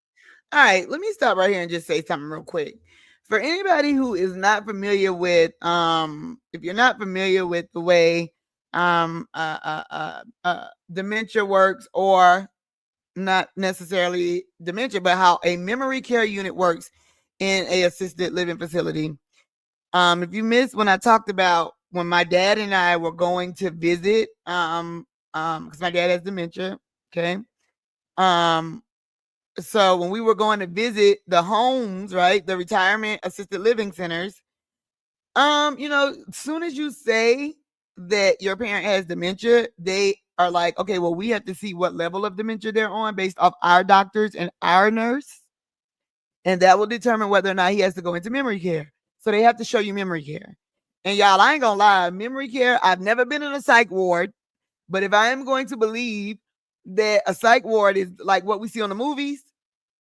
All right, let me stop right here and just say something real quick. For anybody who is not familiar with, if you're not familiar with the way dementia works, or not necessarily dementia, but how a memory care unit works in a assisted living facility. If you missed when I talked about when my dad and I were going to visit, because my dad has dementia, Okay. So when we were going to visit the homes, right, the retirement assisted living centers, as soon as you say that your parent has dementia, they are like, okay, well, we have to see what level of dementia they're on based off our doctors and our nurse. And that will determine whether or not he has to go into memory care. So they have to show you memory care. And y'all, I ain't gonna lie, memory care, I've never been in a psych ward, but if I am going to believe that a psych ward is like what we see on the movies,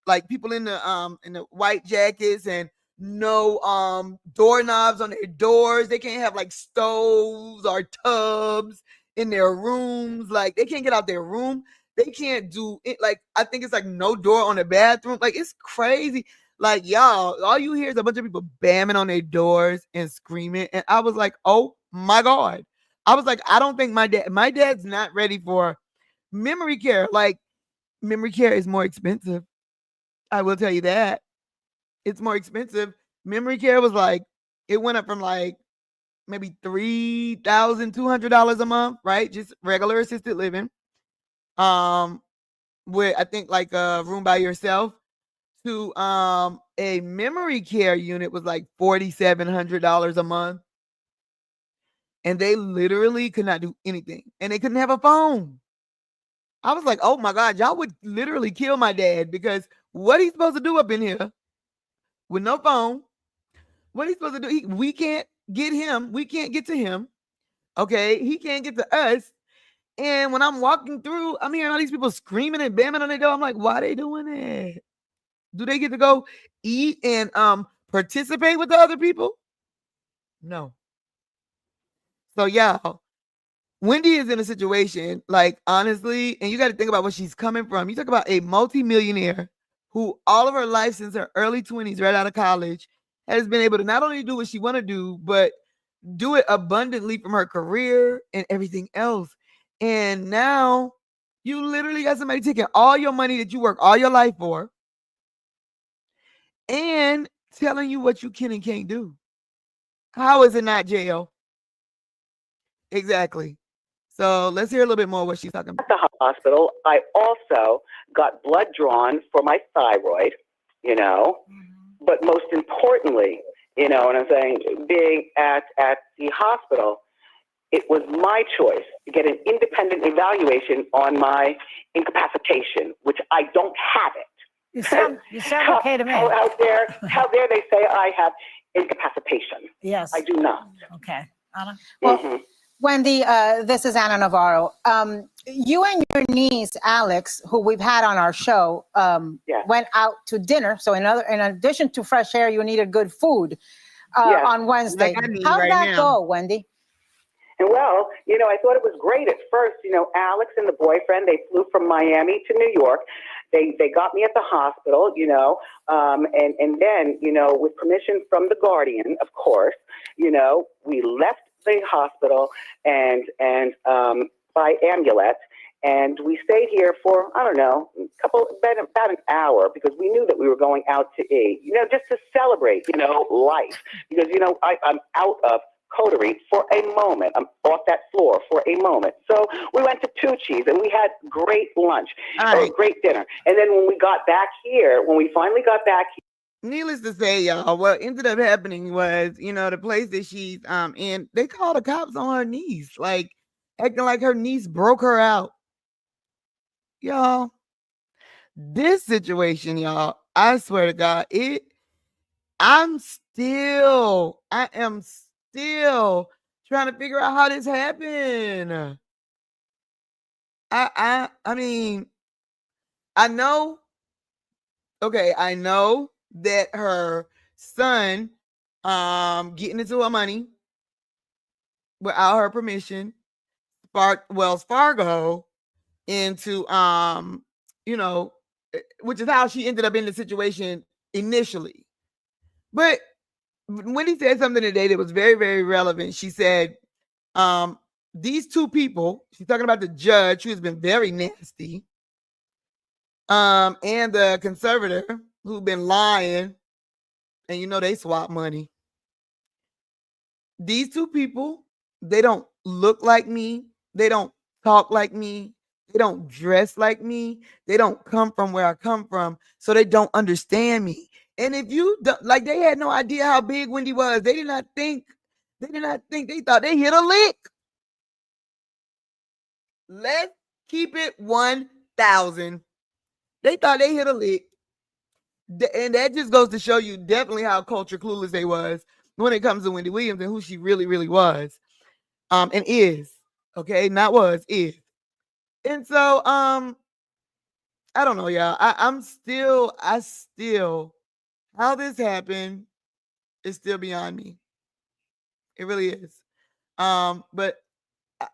like people in the white jackets and no doorknobs on their doors, they can't have like stoves or tubs in their rooms, like they can't get out their room, they can't do it, like I think it's like no door on the bathroom, like it's crazy. Like, y'all, all you hear is a bunch of people bamming on their doors and screaming, and I was like, oh my God. I was like, I don't think my dad's not ready for memory care. Like, memory care is more expensive. I will tell you that. It's more expensive. Memory care was like, it went up from like maybe $3,200 a month, right? Just regular assisted living. With I think like a room by yourself, to a memory care unit was like $4,700 a month. And they literally could not do anything. And they couldn't have a phone. I was like, oh my God, y'all would literally kill my dad, because what he's supposed to do up in here with no phone? What he's supposed to do? We can't get him. We can't get to him. Okay. He can't get to us. And when I'm walking through, I'm hearing all these people screaming and bamming on their door. I'm like, why are they doing that? Do they get to go eat and participate with the other people? No. So y'all, Wendy is in a situation, like, honestly, and you got to think about where she's coming from. You talk about a multimillionaire who all of her life since her early 20s, right out of college, has been able to not only do what she want to do, but do it abundantly from her career and everything else. And now you literally got somebody taking all your money that you work all your life for and telling you what you can and can't do. How is it not jail? Exactly. So let's hear a little bit more what she's talking about. At the hospital, I also got blood drawn for my thyroid, but most importantly, what I'm saying, being at the hospital, it was my choice to get an independent evaluation on my incapacitation, which I don't have it. You sound okay to me. How dare they say I have incapacitation? Yes. I do not. Okay. Anna? Well, Wendy, this is Anna Navarro. You and your niece, Alex, who we've had on our show, went out to dinner. So in addition to fresh air, you needed good food on Wednesday. How did that go, Wendy? And well, I thought it was great at first. Alex and the boyfriend, they flew from Miami to New York. They got me at the hospital, and then, with permission from the guardian, of course, we left the hospital and by ambulance, and we stayed here for, I don't know, about an hour, because we knew that we were going out to eat, just to celebrate, life, because, I'm out of coterie for a moment. I'm off that floor for a moment. So we went to Tucci's and we had great lunch, great dinner. And then when we finally got back here, needless to say, y'all, what ended up happening was, the place that she's in, they called the cops on her niece, like acting like her niece broke her out. Y'all, this situation, y'all, I swear to God, I am still trying to figure out how this happened. I mean, I know that her son getting into her money without her permission sparked Wells Fargo into which is how she ended up in the situation initially. But Wendy said something today that was very, very relevant. She said, these two people, she's talking about the judge, who has been very nasty, and the conservator who've been lying, and they swap money. These two people, they don't look like me. They don't talk like me. They don't dress like me. They don't come from where I come from, so they don't understand me. And if you don't, like, they had no idea how big Wendy was. They did not think. They thought they hit a lick. Let's keep it 1,000. They thought they hit a lick. And that just goes to show you definitely how culture clueless they was when it comes to Wendy Williams and who she really, really was. And is. Okay, not was, is. And so I don't know, y'all. I still how this happened is still beyond me. It really is. But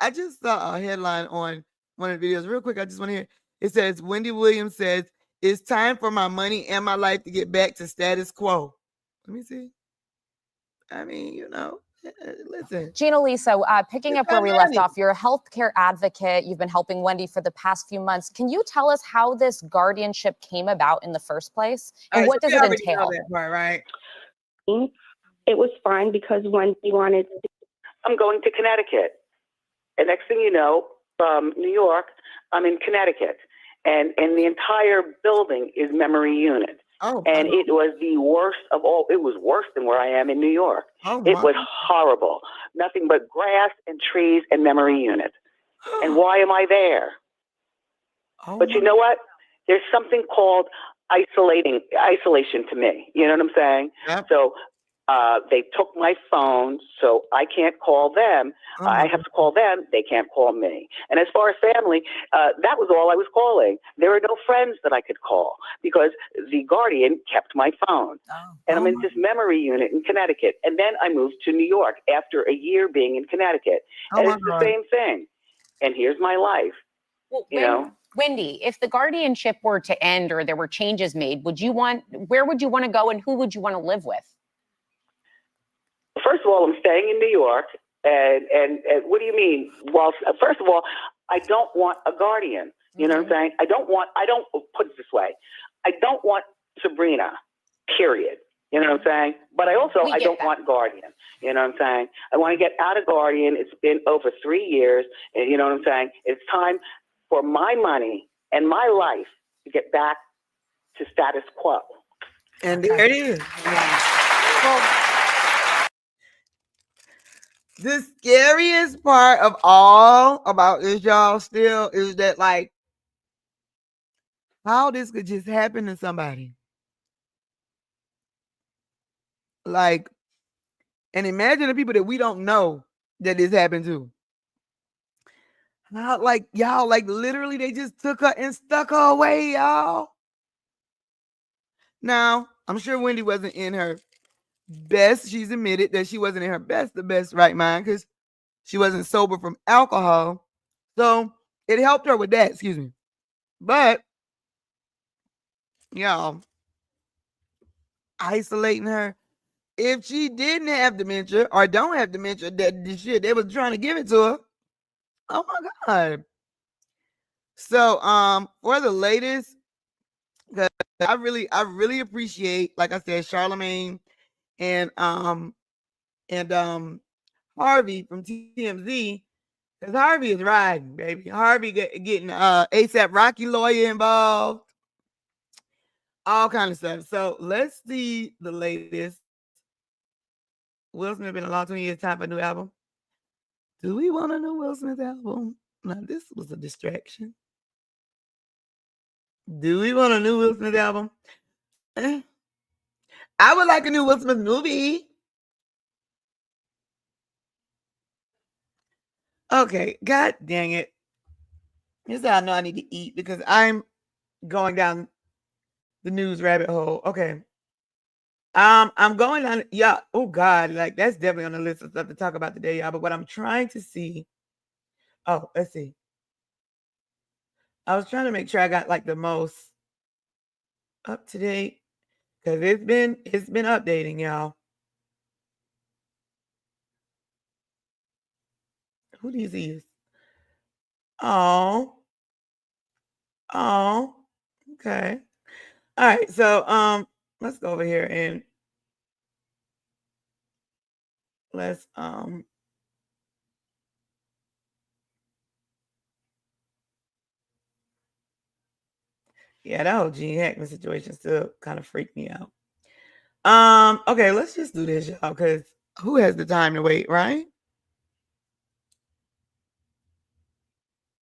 I just saw a headline on one of the videos real quick. I just want to hear. It says Wendy Williams says it's time for my money and my life to get back to status quo. Let me see. I mean, listen. Gina Lisa, picking up where we left off, you're a healthcare advocate. You've been helping Wendy for the past few months. Can you tell us how this guardianship came about in the first place? And what does it entail? That part, right? It was fine because Wendy wanted to. I'm going to Connecticut. And next thing you know, from New York, I'm in Connecticut. And the entire building is memory unit. Oh, and it was the worst of all. It was worse than where I am in New York. It was horrible. Nothing but grass and trees and memory unit. And why am I there? But you know what? There's something called isolation to me. You know what I'm saying? Yep. So they took my phone, so I can't call them. I have to call them. They can't call me. And as far as family, that was all I was calling. There were no friends that I could call because the guardian kept my phone. And I'm in this memory unit in Connecticut. And then I moved to New York after a year being in Connecticut. And it's the same thing. And here's my life. Well, Wendy, if the guardianship were to end or there were changes made, where would you want to go and who would you want to live with? First of all, I'm staying in New York, and what do you mean? Well, first of all, I don't want a guardian. You know what I'm saying? I don't put it this way. I don't want Sabrina, period. You know what I'm saying? But I don't want guardian. You know what I'm saying? I want to get out of guardian. It's been over 3 years, and you know what I'm saying? It's time for my money and my life to get back to status quo. And there it is. Well, the scariest part of all about this, y'all, still is that, like, how this could just happen to somebody. Like, and imagine the people that we don't know that this happened to. How, like, y'all, like, literally, they just took her and stuck her away, y'all. Now, I'm sure Wendy wasn't in her best. She's admitted that she wasn't in her the best right mind, because she wasn't sober from alcohol. So it helped her with that, excuse me. But, y'all, isolating her. If she didn't have dementia or don't have dementia, that the shit, they was trying to give it to her. Oh my God. So for the latest, because I really appreciate, like I said, Charlemagne and Harvey from TMZ, because Harvey is riding, baby. Harvey getting ASAP Rocky lawyer involved, all kind of stuff. So let's see the latest. Will Smith been a long 20 years, time for a new album. Do we want a new Will Smith album? Now this was a distraction. Do we want a new Will Smith album? I would like a new Will Smith movie. Okay, God dang it. Here's how I know I need to eat, because I'm going down the news rabbit hole. Okay. I'm going on, yeah. Oh God, like that's definitely on the list of stuff to talk about today, y'all. But what I'm trying to see. Oh, let's see. I was trying to make sure I got like the most up to date, because it's been updating, y'all. Who these is? Oh, okay. All right, so let's go over here and let's Yeah, that whole Gene Hackman situation still kind of freaked me out. Okay, let's just do this, y'all, because who has the time to wait, right?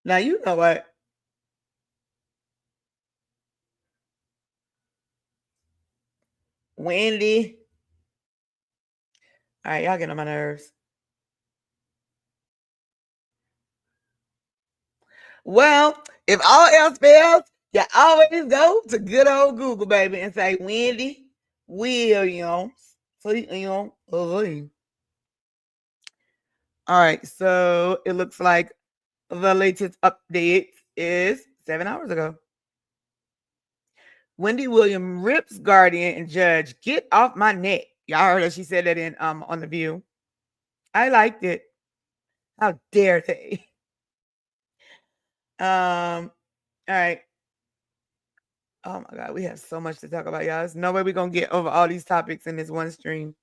Now, you know what? Wendy. All right, y'all get on my nerves. Well, if all else fails, you always go to good old Google, baby, and say Wendy Williams. All right, so it looks like the latest update is 7 hours ago. Wendy Williams rips guardian and judge, get off my neck. Y'all heard her. She said that in on The View. I liked it. How dare they? All right. Oh my God, we have so much to talk about, y'all. There's no way we're gonna get over all these topics in this one stream.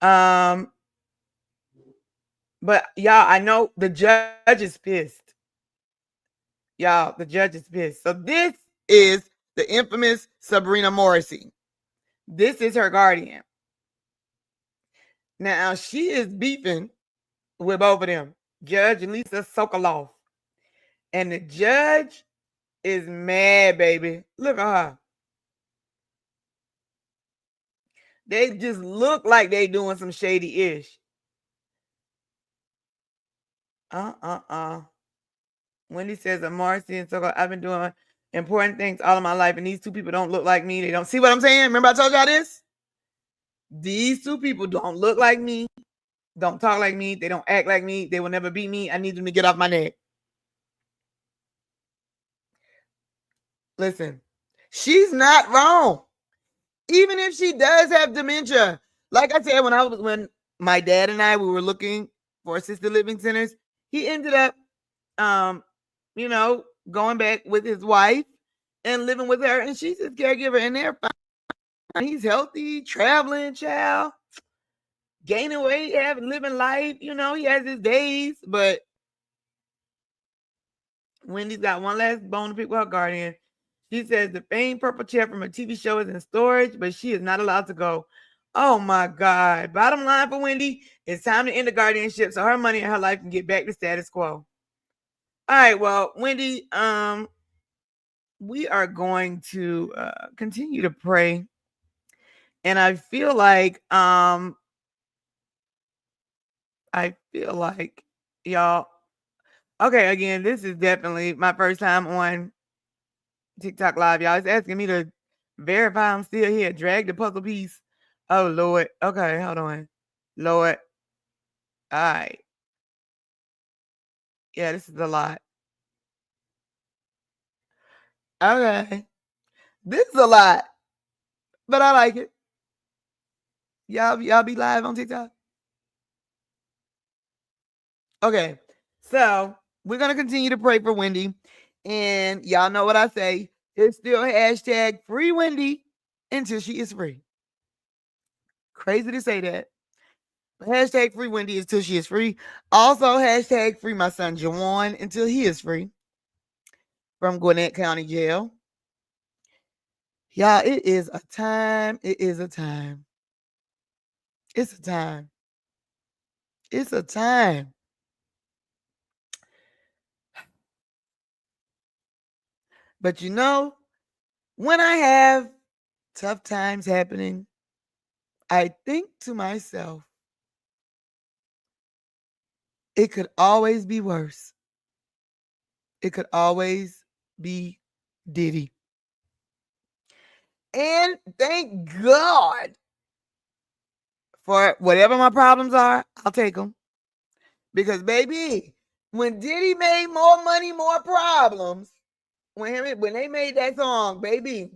But y'all, I know the judge is pissed. Y'all, the judge is pissed. So this is the infamous Sabrina Morrissey. This is her guardian. Now she is beefing with both of them, Judge and Lisa Sokoloff. And the judge is mad, baby. Look at her. They just look like they doing some shady-ish. Wendy says that Marcy and Sokoloff, I've been doing important things all of my life, and these two people don't look like me. They don't see what I'm saying. Remember I told y'all this? These two people don't look like me, don't talk like me, they don't act like me, they will never be me. I need them to get off my neck. Listen, she's not wrong. Even if she does have dementia. Like I said, when my dad and I we were looking for assisted living centers, he ended up going back with his wife and living with her, and she's his caregiver, and they're fine. He's healthy, traveling, child, gaining weight, living life. He has his days, but Wendy's got one last bone to pick with her guardian. She says the famed purple chair from a TV show is in storage, but she is not allowed to go. Oh my God. Bottom line for Wendy, it's time to end the guardianship so her money and her life can get back to status quo. All right, well, Wendy, we are going to continue to pray. And I feel like y'all, okay, again, this is definitely my first time on TikTok Live, y'all. It's asking me to verify I'm still here. Drag the puzzle piece. Oh, Lord. Okay, hold on. Lord. All right. Yeah, this is a lot. Okay. This is a lot. But I like it. Y'all be live on TikTok? Okay. So, we're going to continue to pray for Wendy. And y'all know what I say. It's still hashtag free Wendy until she is free. Crazy to say that. But hashtag free Wendy until she is free. Also, hashtag free my son Jawan until he is free from Gwinnett County Jail. Y'all, it is a time. It is a time. It's a time. It's a time. But when I have tough times happening, I think to myself, it could always be worse. It could always be Diddy. And thank God for whatever my problems are, I'll take them. Because, baby, when Diddy made more money, more problems, when they made that song, baby,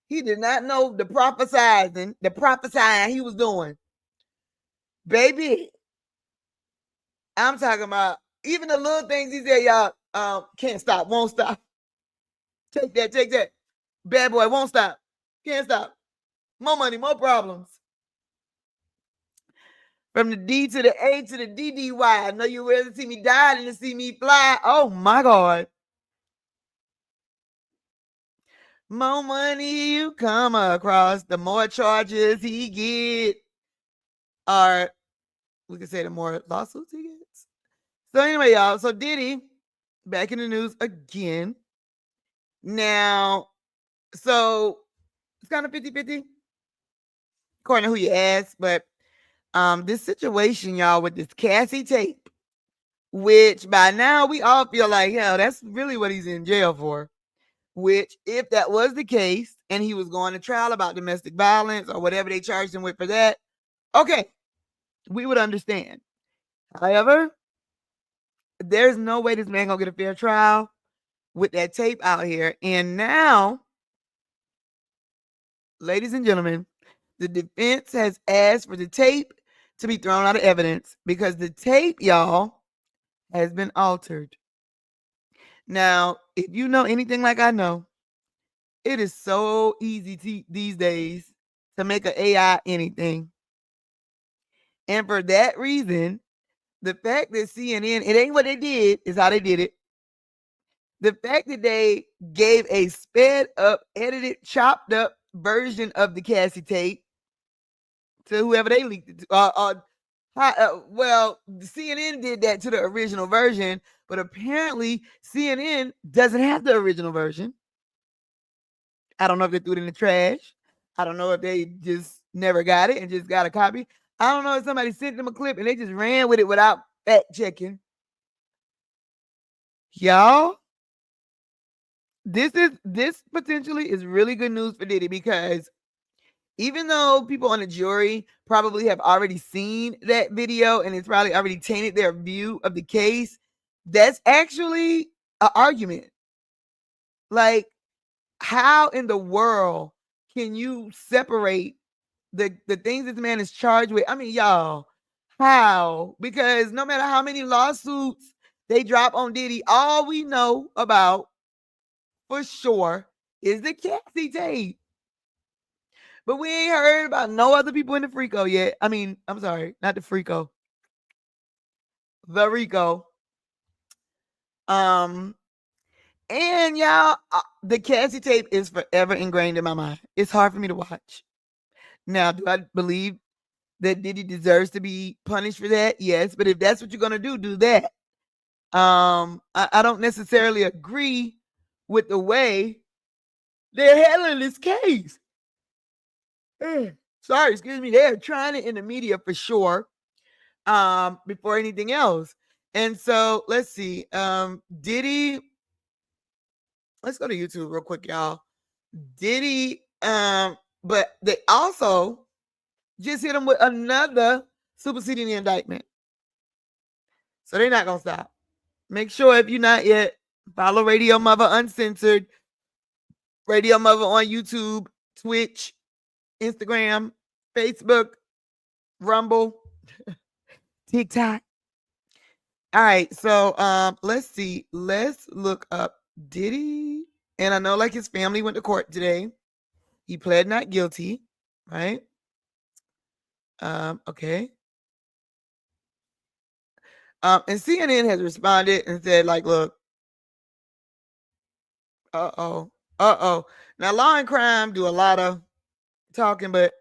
he did not know the prophesying he was doing. Baby, I'm talking about even the little things he said, y'all, can't stop, won't stop. Take that. Bad boy, won't stop. Can't stop. More money, more problems. From the D to the A to the DDY. I know you'd rather see me die than to see me fly. Oh, my God. more money you come across, the more charges he get. Or we could say the more lawsuits he gets. So anyway, y'all. So Diddy back in the news again. Now, so it's kind of 50-50, according to who you ask. But this situation, y'all, with this Cassie tape, which by now we all feel like, hell, that's really what he's in jail for. Which, if that was the case, and he was going to trial about domestic violence or whatever they charged him with for that, okay, we would understand. However, there's no way this man gonna get a fair trial with that tape out here. And now, ladies and gentlemen, the defense has asked for the tape to be thrown out of evidence because the tape, y'all, has been altered. Now, if you know anything like I know, it is so easy these days to make an AI anything. And for that reason, the fact that CNN, it ain't what they did, is how they did it. The fact that they gave a sped up, edited, chopped up version of the Cassie tape to whoever they leaked it to. Well, CNN did that to the original version, but apparently CNN doesn't have the original version. I don't know if they threw it in the trash. I don't know if they just never got it and just got a copy. I don't know if somebody sent them a clip and they just ran with it without fact checking. Y'all, this potentially is really good news for Diddy, because even though people on the jury probably have already seen that video and it's probably already tainted their view of the case, that's actually an argument. Like, how in the world can you separate the things this man is charged with? I mean, y'all, how? Because no matter how many lawsuits they drop on Diddy, all we know about for sure is the Cassie tape. But we ain't heard about no other people in the Frico yet. I mean, I'm sorry, not the Frico. The Rico. And y'all, the Cassie tape is forever ingrained in my mind. It's hard for me to watch. Now, do I believe that Diddy deserves to be punished for that? Yes, but if that's what you're gonna do that. I don't necessarily agree with the way they're handling this case. Sorry, excuse me. They're trying it in the media for sure. Before anything else. And so let's see. Diddy. Let's go to YouTube real quick, y'all. Diddy, but they also just hit him with another superseding the indictment. So they're not gonna stop. Make sure, if you're not yet, follow Radio-Muva Uncensored, Radio-Muva on YouTube, Twitch, Instagram, Facebook, Rumble, TikTok. All right, so let's see. Let's look up Diddy. And I know, like, his family went to court today. He pled not guilty, right? Okay. And CNN has responded and said, like, look, now law and crime do a lot of talking, but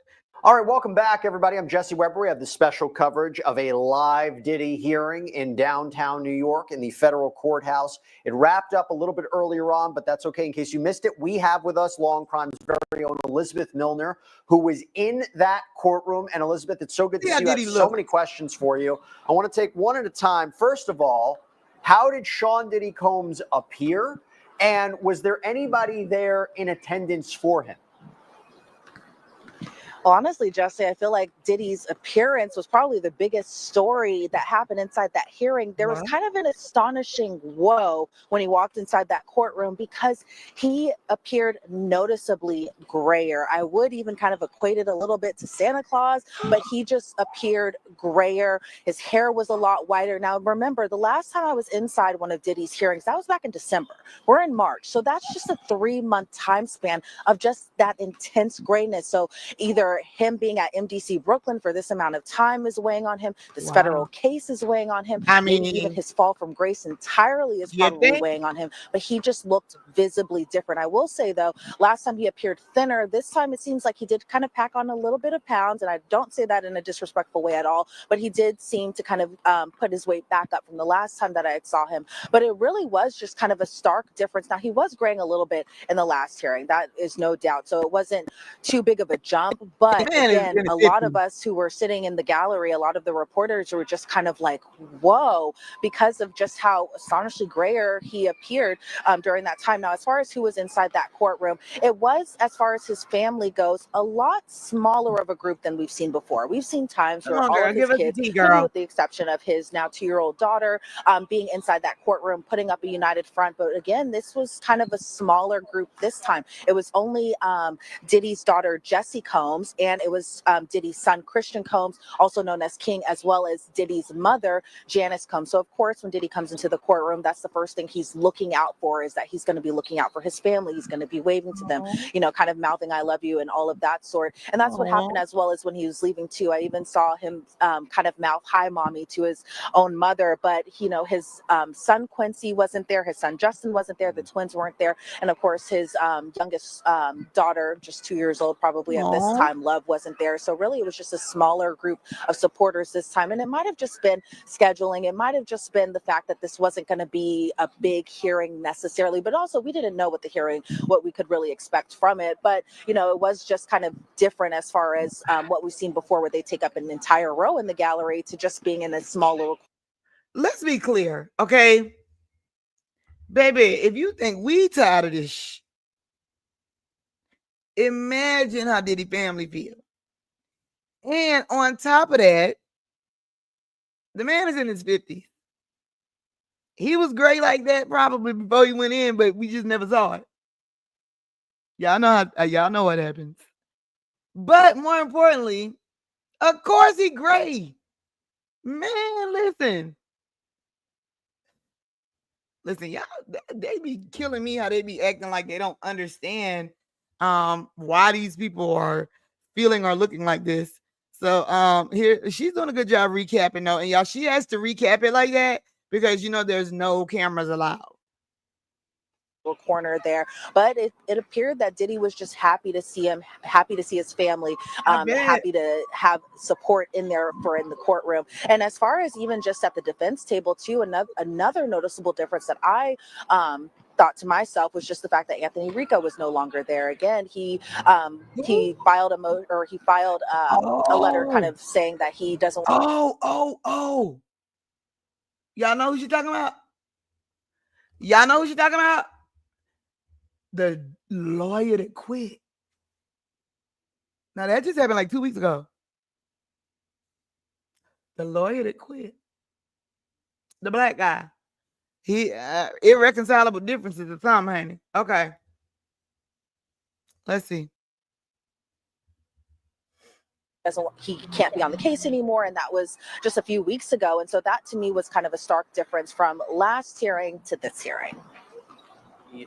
all right, welcome back, everybody. I'm Jesse Weber. We have the special coverage of a live Diddy hearing in downtown New York in the federal courthouse. It wrapped up a little bit earlier on, but that's okay. In case you missed it, we have with us Law and Crime's very own Elizabeth Milner, who was in that courtroom. And Elizabeth, it's so good to see you. I have so many questions for you. I want to take one at a time. First of all, how did Sean Diddy Combs appear? And was there anybody there in attendance for him? Honestly, Jesse, I feel like Diddy's appearance was probably the biggest story that happened inside that hearing. There was kind of an astonishing whoa when he walked inside that courtroom, because he appeared noticeably grayer. I would even kind of equate it a little bit to Santa Claus, but he just appeared grayer. His hair was a lot whiter. Now, remember, the last time I was inside one of Diddy's hearings, that was back in December. We're in March. So that's just a 3-month time span of just that intense grayness. So either whether him being at MDC Brooklyn for this amount of time is weighing on him. This federal case is weighing on him. I Maybe even mean, his fall from grace entirely is probably weighing on him. But he just looked visibly different. I will say, though, last time he appeared thinner. This time it seems like he did kind of pack on a little bit of pounds. And I don't say that in a disrespectful way at all. But he did seem to kind of put his weight back up from the last time that I saw him. But it really was just kind of a stark difference. Now, he was graying a little bit in the last hearing. That is no doubt. So it wasn't too big of a jump. But again, a lot of us who were sitting in the gallery, a lot of the reporters were just kind of like, whoa, because of just how astonishingly grayer he appeared during that time. Now, as far as who was inside that courtroom, it was, as far as his family goes, a lot smaller of a group than we've seen before. We've seen times where all of his kids, maybe with the exception of his now 2-year-old daughter, being inside that courtroom, putting up a united front. But again, this was kind of a smaller group this time. It was only Diddy's daughter, Jessie Combs, and it was Diddy's son, Christian Combs, also known as King, as well as Diddy's mother, Janice Combs. So of course, when Diddy comes into the courtroom, that's the first thing he's looking out for, is that he's going to be looking out for his family. He's going to be waving to them, you know, kind of mouthing "I love you" and all of that sort. And that's what happened as well as when he was leaving too. I even saw him kind of mouth "Hi, mommy" to his own mother. But you know, his son Quincy wasn't there. His son Justin wasn't there. The twins weren't there. And of course, his youngest daughter, just 2 years old probably at this time, Love, wasn't there. So really, it was just a smaller group of supporters this time. And it might have just been scheduling. It might have just been the fact that this wasn't going to be a big hearing necessarily, but also we didn't know what we could really expect from it. But you know, it was just kind of different as far as what we've seen before, where they take up an entire row in the gallery, to just being in a small little. Let's be clear, okay, baby. If you think we tired of this, imagine how Diddy family feel. And on top of that, the man is in his 50s. He was great like that probably before he went in, but we just never saw it. Y'all know what happens. But more importantly, of course he great. Man, listen, y'all, they be killing me how they be acting like they don't understand why these people are feeling or looking like this. So here she's doing a good job recapping though, and y'all, she has to recap it like that because you know there's no cameras allowed. Corner there, but it appeared that Diddy was just happy to see him, happy to see his family, happy to have support in the courtroom. And as far as even just at the defense table too, another noticeable difference that I thought to myself was just the fact that Anthony Rico was no longer there. Again, he filed a letter kind of saying that he doesn't. Y'all know who she's talking about? Y'all know who she's talking about? The lawyer that quit. Now that just happened like 2 weeks ago. The lawyer that quit. The black guy. He irreconcilable differences or something, honey. Okay. Let's see. He can't be on the case anymore, and that was just a few weeks ago. And so that to me was kind of a stark difference from last hearing to this hearing.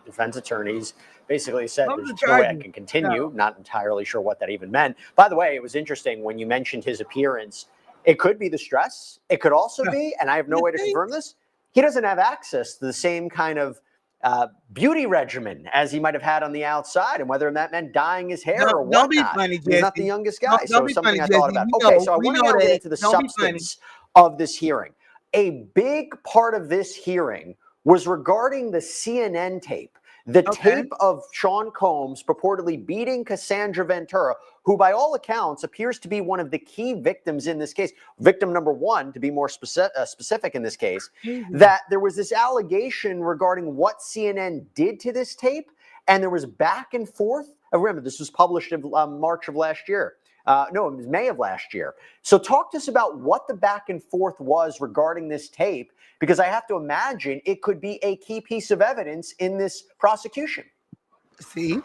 Defense attorneys basically said there's no way I can continue. Not entirely sure what that even meant. By the way, it was interesting when you mentioned his appearance. It could be the stress. It could also be, and I have no way to confirm this, he doesn't have access to the same kind of beauty regimen as he might have had on the outside, and whether that meant dyeing his hair or whatnot. Don't be funny, Jesse. He's not the youngest guy, so it's something I thought about. So I want to get into the substance of this hearing. A big part of this hearing was regarding the CNN tape. The tape of Sean Combs purportedly beating Cassandra Ventura, who by all accounts appears to be one of the key victims in this case. Victim number one, to be more specific in this case, that there was this allegation regarding what CNN did to this tape, and there was back and forth. Remember, this was published in March of last year. No, it was May of last year. So talk to us about what the back and forth was regarding this tape, because I have to imagine it could be a key piece of evidence in this prosecution. See,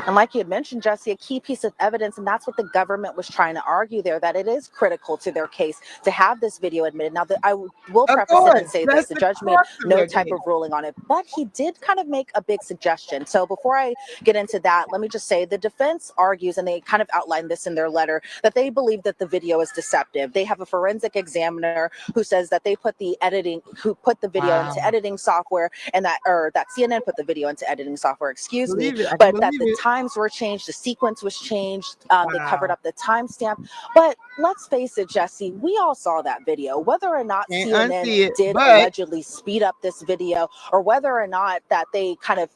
And like you had mentioned, Jesse, a key piece of evidence, and that's what the government was trying to argue there, that it is critical to their case to have this video admitted. Now, I will preface it and say this, the judge made no type of ruling on it, but he did kind of make a big suggestion. So before I get into that, let me just say the defense argues, and they kind of outlined this in their letter, that they believe that the video is deceptive. They have a forensic examiner who says that they put the video into editing software, and that CNN put the video into editing software, excuse me, but that the times were changed, the sequence was changed, they covered up the timestamp. But let's face it, Jesse, we all saw that video. Whether or not CNN did allegedly speed up this video, or whether or not that they kind of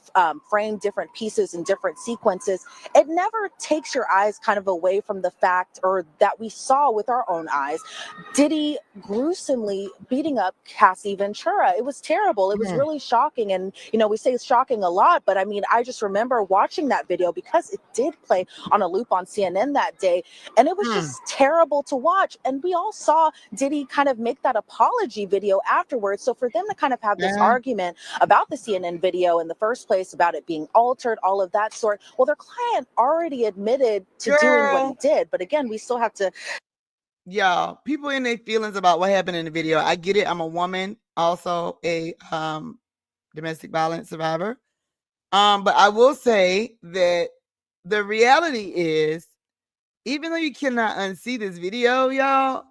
framed different pieces in different sequences, it never takes your eyes kind of away from the fact, or that we saw with our own eyes, Diddy gruesomely beating up Cassie Ventura. It was terrible. It was really shocking. And, you know, we say it's shocking a lot, but I mean, I just remember watching that video because it did play on a loop on CNN that day. And it was just terrible to watch. And we all saw Diddy kind of make that apology video afterwards. So for them to kind of have this argument about the CNN video in the first place, about it being altered, all of that sort, well, their client already admitted to doing what he did. But again, we still have to. Y'all, people in their feelings about what happened in the video. I get it. I'm a woman, also a domestic violence survivor. But I will say that the reality is, even though you cannot unsee this video, y'all,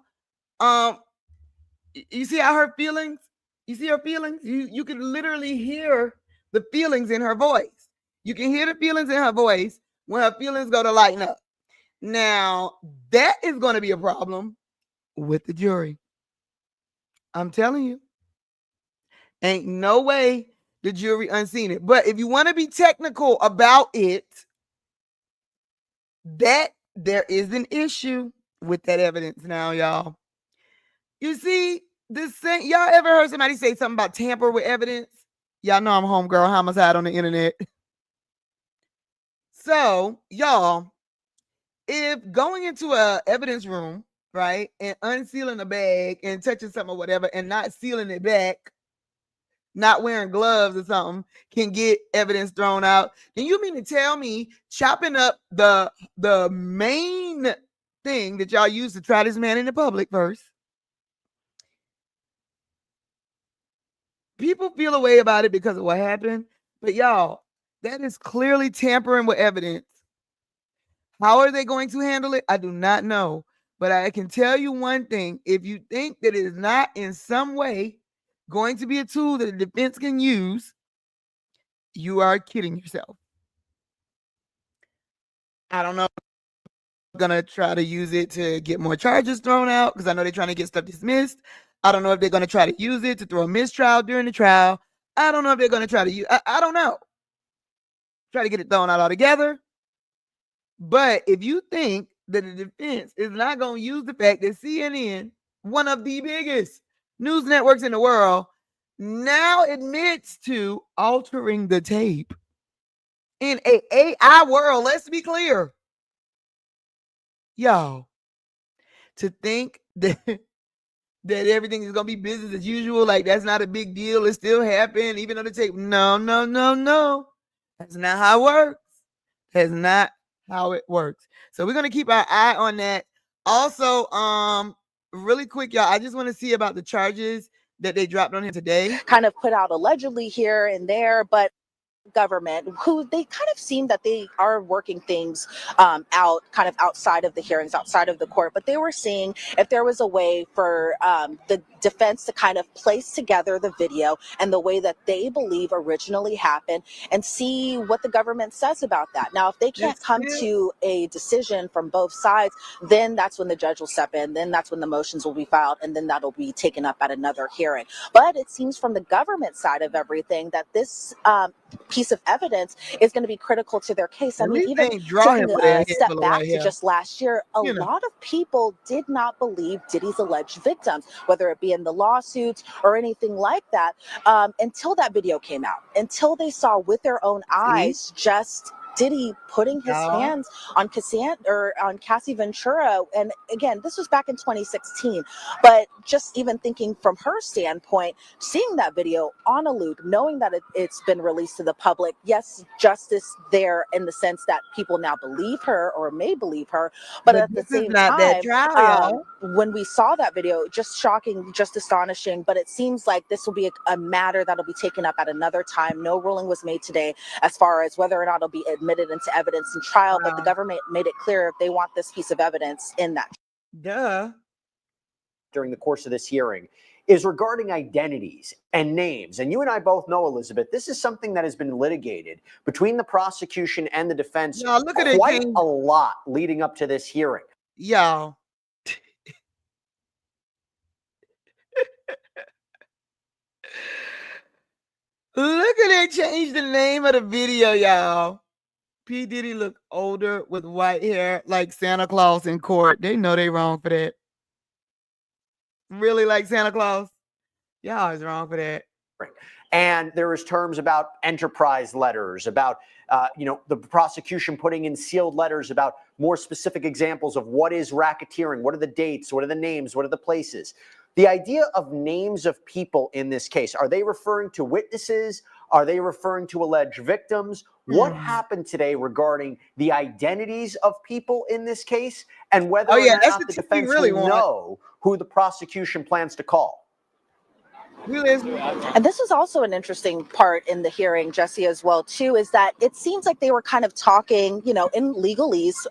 you see how her feelings, you see her feelings? You can literally hear the feelings in her voice. You can hear the feelings in her voice when her feelings go to lighten up. Now, that is going to be a problem with the jury. I'm telling you. Ain't no way the jury unseen it. But if you want to be technical about it, that there is an issue with that evidence now, y'all. You see, this thing, y'all ever heard somebody say something about tamper with evidence? Y'all know I'm homegirl homicide on the internet. So, y'all, if going into a evidence room, right, and unsealing a bag and touching something or whatever and not sealing it back, not wearing gloves or something, can get evidence thrown out, then you mean to tell me chopping up the main thing that y'all use to try this man in the public first? People feel a way about it because of what happened, but y'all, that is clearly tampering with evidence. How are they going to handle it? I do not know. But I can tell you one thing. If you think that it is not in some way going to be a tool that the defense can use, you are kidding yourself. I don't know if they're going to try to use it to get more charges thrown out, because I know they're trying to get stuff dismissed. I don't know if they're going to try to use it to throw a mistrial during the trial. I don't know if they're going to try to use, I don't know. Try to get it thrown out altogether. But if you think that the defense is not going to use the fact that CNN, one of the biggest news networks in the world, now admits to altering the tape in an AI world, let's be clear. Y'all, to think that everything is going to be business as usual, like that's not a big deal, it still happened, even though the tape, no. That's not how it works. That's not how it works. So we're going to keep our eye on that. Also, really quick, y'all, I just want to see about the charges that they dropped on him today. Kind of put out allegedly here and there, but government, who they kind of seem that they are working things out kind of outside of the hearings, outside of the court, but they were seeing if there was a way for the defense to kind of place together the video and the way that they believe originally happened and see what the government says about that. Now, if they can't come to a decision from both sides, then that's when the judge will step in, then that's when the motions will be filed, and then that'll be taken up at another hearing. But it seems from the government side of everything that this piece of evidence is going to be critical to their case. I mean, even taking a step back to just last year, a lot of people did not believe Diddy's alleged victims, whether it be in the lawsuits or anything like that, until that video came out, until they saw with their own eyes just Diddy putting his hands on Cassie Ventura. And again, this was back in 2016. But just even thinking from her standpoint, seeing that video on a loop, knowing that it's been released to the public, yes, justice there in the sense that people now believe her or may believe her. But at the same time, when we saw that video, just shocking, just astonishing. But it seems like this will be a matter that'll be taken up at another time. No ruling was made today as far as whether or not it'll be admitted into evidence in trial, but the government made it clear they want this piece of evidence in that. During the course of this hearing is regarding identities and names. And you and I both know, Elizabeth, this is something that has been litigated between the prosecution and the defense quite a lot leading up to this hearing. Y'all. Look at it, change the name of the video, y'all. P. Diddy look older with white hair like Santa Claus in court. They know they wrong for that. Really like Santa Claus? Y'all is wrong for that. And there was terms about enterprise letters, about the prosecution putting in sealed letters about more specific examples of what is racketeering, what are the dates, what are the names, what are the places. The idea of names of people in this case, are they referring to witnesses? Are they referring to alleged victims? What happened today regarding the identities of people in this case and whether or not the defense will know who the prosecution plans to call? And this is also an interesting part in the hearing, Jesse, as well, too, is that it seems like they were kind of talking, in legalese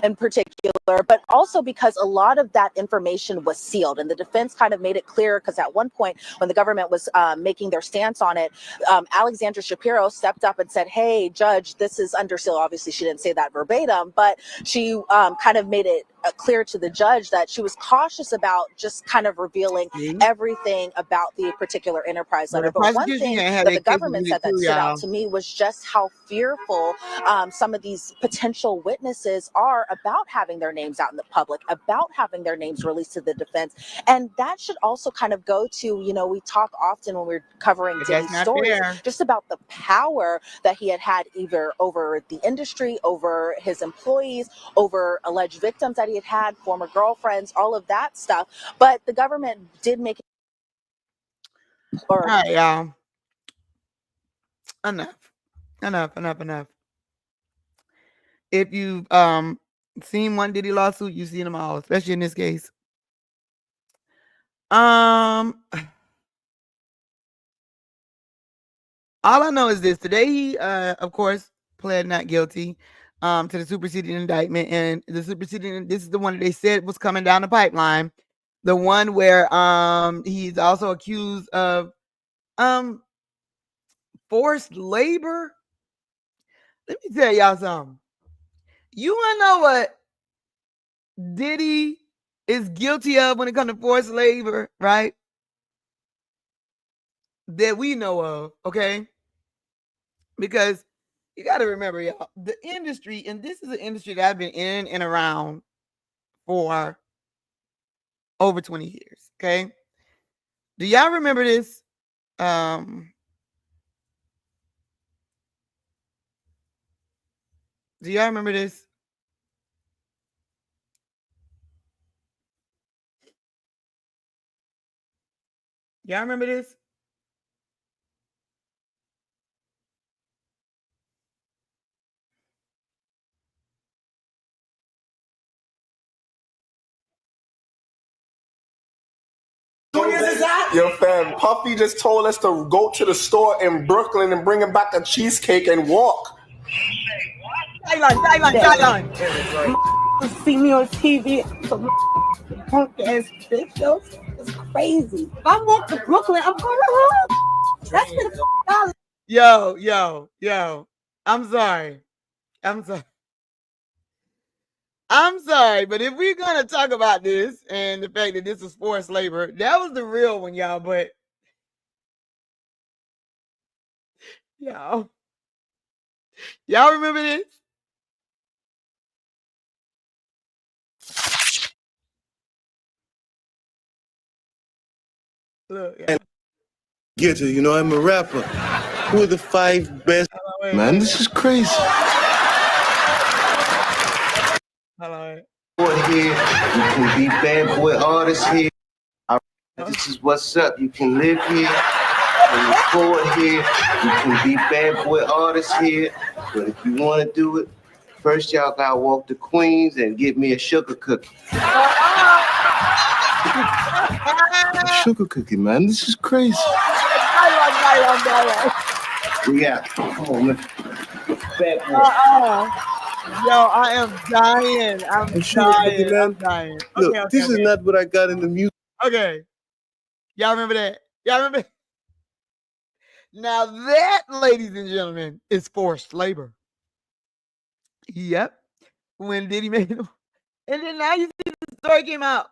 in particular, but also because a lot of that information was sealed. And the defense kind of made it clear because at one point when the government was making their stance on it, Alexandra Shapiro stepped up and said, hey, judge, this is under seal. Obviously, she didn't say that verbatim, but she kind of made it clear to the judge that she was cautious about just kind of revealing everything about the particular enterprise letter. But one thing that the government said that stood out to me was just how fearful some of these potential witnesses are about having their names out in the public, about having their names released to the defense. And that should also kind of go to, we talk often when we're covering Diddy's stories, just about the power that he had either over the industry, over his employees, over alleged victims that he had, former girlfriends, all of that stuff. But the government did make it. All right, y'all. Enough. If you've seen one Diddy lawsuit, you've seen them all, especially in this case. All I know is this. Today he of course pled not guilty to the superseding indictment, and the superseding, this is the one that they said was coming down the pipeline, the one where he's also accused of forced labor. Let me tell y'all something. You want to know what Diddy is guilty of when it comes to forced labor, right? That we know of, okay? Because you got to remember, y'all, the industry, and this is an industry that I've been in and around for over 20 years, okay? Do y'all remember this? Do y'all remember this? Y'all remember this? Yo, fam, Puffy just told us to go to the store in Brooklyn and bring him back a cheesecake and walk. Thailand. See me on TV. Punk ass bitch. It's crazy. If I walk to Brooklyn, I'm going home. That's $50. Yo. I'm sorry, but if we're gonna talk about this and the fact that this was forced labor, that was the real one, y'all. But y'all remember this? Look, yeah. Ghetto, I'm a rapper. Who are the 5 best? Wait. Man, this is crazy. Hello. Here, you can be bad boy artists here. This is what's up. You can live here and record here. You can be bad boy artists here. But if you want to do it, first y'all gotta walk to Queens and get me a sugar cookie. A sugar cookie, man. This is crazy. We out. Come on, man. Bad boy. Yo, I am dying. I'm dying. I'm dying. Look, Okay, this is not what I got in the music. Okay. Y'all remember that? Y'all remember? Now that, ladies and gentlemen, is forced labor. Yep. When Diddy made them. And then now you see the story came out.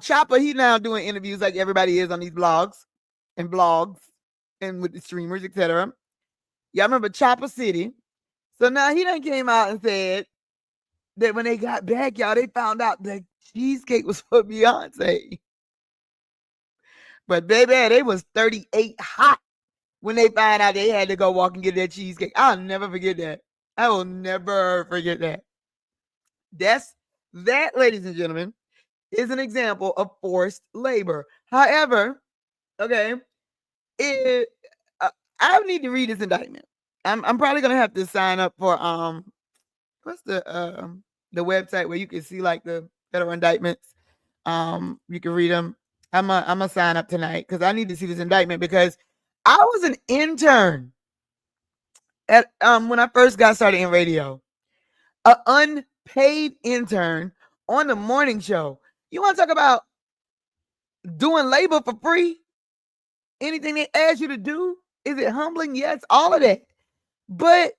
Chopper, he's now doing interviews like everybody is on these blogs and with the streamers, etc. Y'all remember Chopper City? So now he done came out and said that when they got back, y'all, they found out the cheesecake was for Beyonce. But baby, they was 38 hot when they found out they had to go walk and get that cheesecake. I'll never forget that. I will never forget that. That, ladies and gentlemen, is an example of forced labor. However, okay, I need to read this indictment. I'm probably gonna have to sign up for what's the website where you can see like the federal indictments. You can read them. I'm gonna sign up tonight because I need to see this indictment because I was an intern at when I first got started in radio, an unpaid intern on the morning show. You want to talk about doing labor for free? Anything they ask you to do, is it humbling? Yes, all of that. But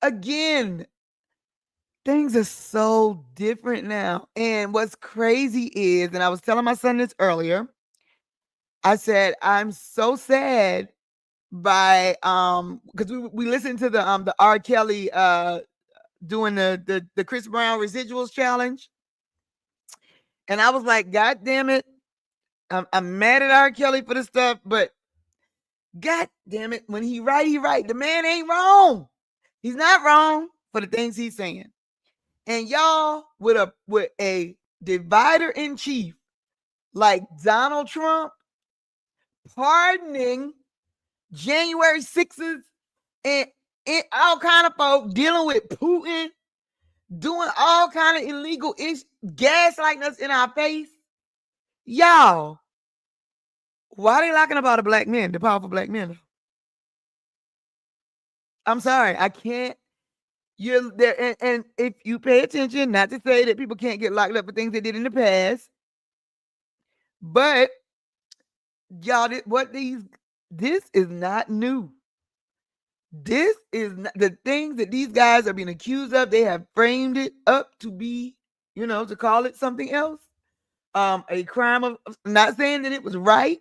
again, things are so different now. And what's crazy is, and I was telling my son this earlier, I said, I'm so sad by because we listened to the R. Kelly doing the Chris Brown residuals challenge. And I was like, God damn it. I'm mad at R. Kelly for the stuff, but God damn it, when he right. The man ain't wrong. He's not wrong for the things he's saying. And y'all, with a divider in chief like Donald Trump pardoning January 6th and all kind of folk dealing with Putin, doing all kind of illegal gaslighting us in our face. Y'all, why are they locking about the black men, the powerful black men? I'm sorry, I can't. You're there, and if you pay attention, not to say that people can't get locked up for things they did in the past, but y'all, this is not new. This is not, the things that these guys are being accused of. They have framed it up to be, to call it something else. A crime of, not saying that it was right,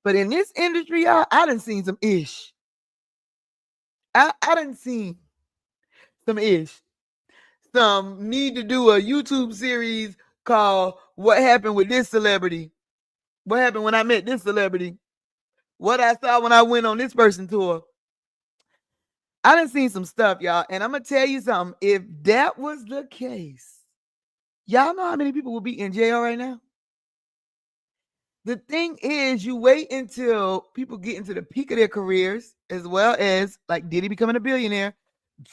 but in this industry, y'all, I done seen some ish. I done seen some ish. Some need to do a YouTube series called What Happened with This Celebrity? What happened when I met this celebrity? What I saw when I went on this person tour? I done seen some stuff, y'all. And I'm going to tell you something. If that was the case, y'all know how many people will be in jail right now? The thing is, you wait until people get into the peak of their careers, as well as like Diddy becoming a billionaire.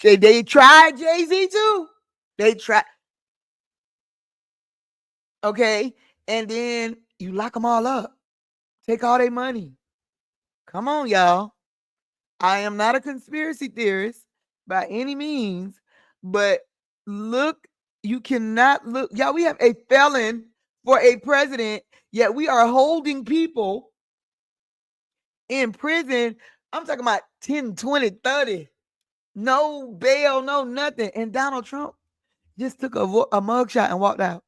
They tried Jay-Z too. They tried. Okay. And then you lock them all up. Take all their money. Come on, y'all. I am not a conspiracy theorist by any means, but look, you cannot look. Y'all, we have a felon for a president, yet we are holding people in prison. I'm talking about 10, 20, 30. No bail, no nothing. And Donald Trump just took a mugshot and walked out.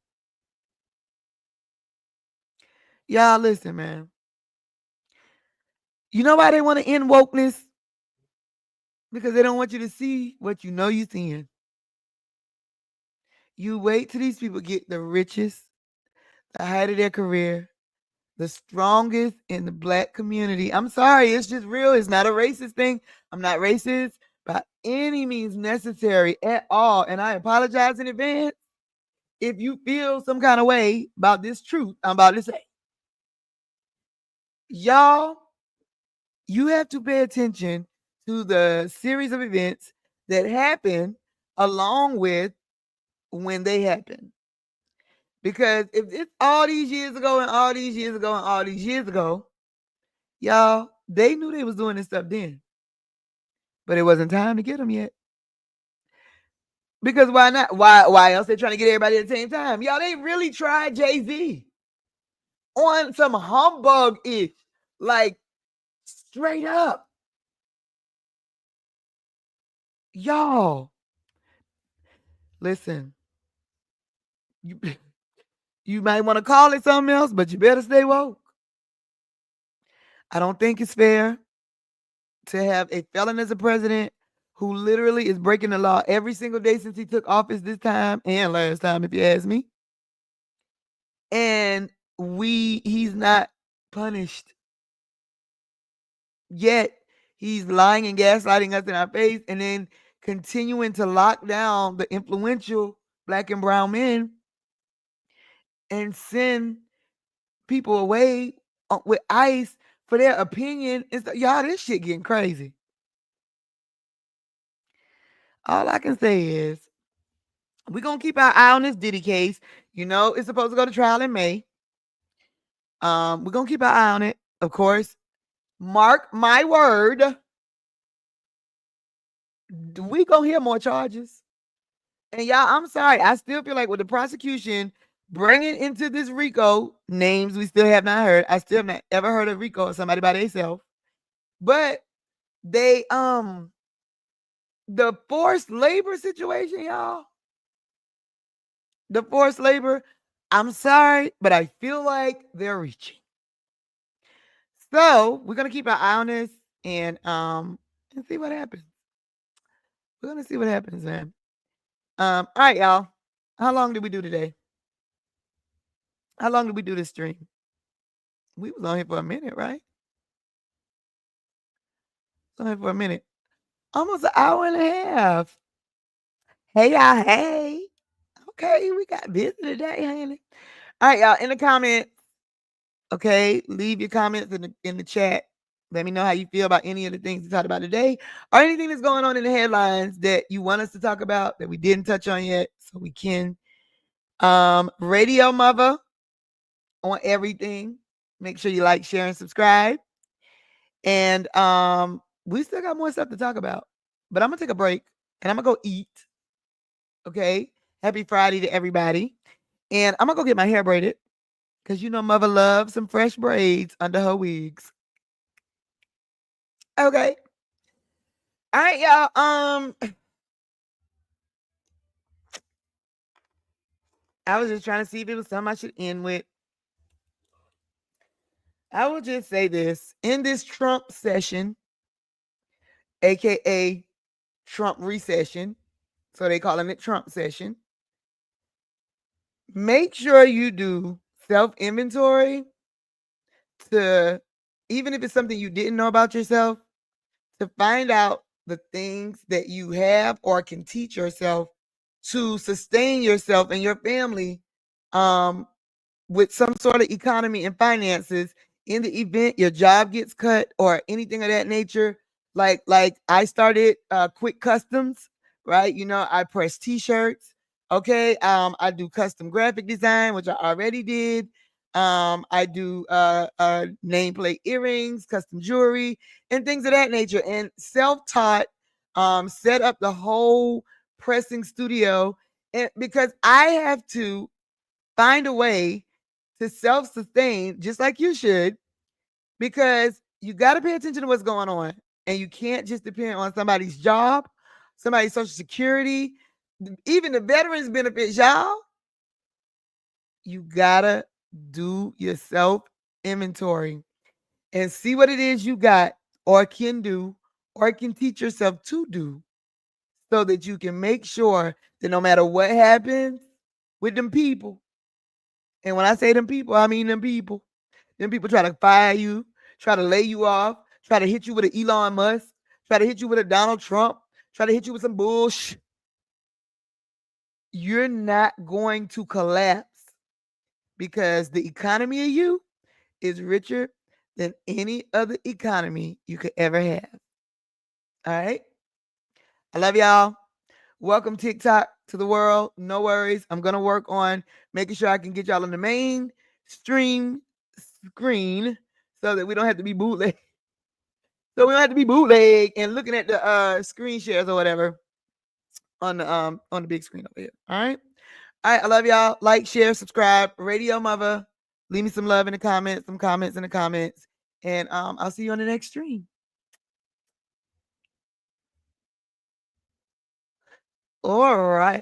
Y'all, listen, man. You know why they want to end wokeness? Because they don't want you to see what you know you're seeing. You wait till these people get the richest, the height of their career, the strongest in the black community. I'm sorry, it's just real. It's not a racist thing. I'm not racist, by any means necessary at all. And I apologize in advance if you feel some kind of way about this truth I'm about to say. Y'all, you have to pay attention to the series of events that happen along with when they happen. Because if it's all these years ago and all these years ago and all these years ago, y'all, they knew they was doing this stuff then. But it wasn't time to get them yet. Because why not? Why else they trying to get everybody at the same time? Y'all, they really tried Jay-Z on some humbug-ish. Like, straight up. Y'all, listen. You might want to call it something else, but you better stay woke. I don't think it's fair to have a felon as a president who literally is breaking the law every single day since he took office this time and last time, if you ask me. And he's not punished. Yet he's lying and gaslighting us in our face and then continuing to lock down the influential Black and brown men and send people away with ICE for their opinion. Y'all, this shit getting crazy. All I can say is we're going to keep our eye on this Diddy case. You know, it's supposed to go to trial in May. We're going to keep our eye on it, of course. Mark my word. We going to hear more charges. And y'all, I'm sorry. I still feel like with the prosecution bringing into this RICO names we still have not heard. I still have not ever heard of RICO or somebody by themselves. But they, the forced labor situation, y'all. The forced labor, I'm sorry, but I feel like they're reaching. So we're gonna keep our eye on this and see what happens. We're gonna see what happens, man. All right, y'all. How long did we do today? How long did we do this stream? We was on here for a minute, right? On here for a minute. Almost an hour and a half. Hey, y'all. Hey. Okay, we got busy today, honey. All right, y'all. In the comments, okay, leave your comments in the chat. Let me know how you feel about any of the things we talked about today or anything that's going on in the headlines that you want us to talk about that we didn't touch on yet, so we can. Radio-Muva on everything. Make sure you like, share, and subscribe. And we still got more stuff to talk about. But I'm gonna take a break and I'm gonna go eat. Okay. Happy Friday to everybody. And I'm gonna go get my hair braided. Because you know mother loves some fresh braids under her wigs. Okay. All right, y'all. I was just trying to see if it was something I should end with. I will just say this. In this Trump session, aka Trump recession, so they calling it Trump session, make sure you do self-inventory to, even if it's something you didn't know about yourself, to find out the things that you have or can teach yourself to sustain yourself and your family with some sort of economy and finances in the event your job gets cut or anything of that nature. Like I started Quick Customs, right? You know, I press t-shirts. Okay. I do custom graphic design, which I already did. I do nameplate earrings, custom jewelry, and things of that nature. And self-taught, set up the whole pressing studio, and because I have to find a way to self-sustain, just like you should, because you got to pay attention to what's going on, and you can't just depend on somebody's job, somebody's Social Security, even the veterans benefits, y'all. You gotta do your self inventory and see what it is you got or can do or can teach yourself to do, so that you can make sure that no matter what happens with them people, and when I say them people, I mean them people try to fire you, try to lay you off, try to hit you with an Elon Musk, try to hit you with a Donald Trump, try to hit you with some bullshit, you're not going to collapse because the economy of you is richer than any other economy you could ever have. All right. I love y'all. Welcome TikTok to the world. No worries. I'm going to work on making sure I can get y'all on the main stream screen so that we don't have to be bootleg. So we don't have to be bootleg and looking at the screen shares or whatever on the big screen over here. All right. All right. I love y'all. Like, share, subscribe. Radio-Muva. Leave me some love in the comments, some comments in the comments. And I'll see you on the next stream. All right.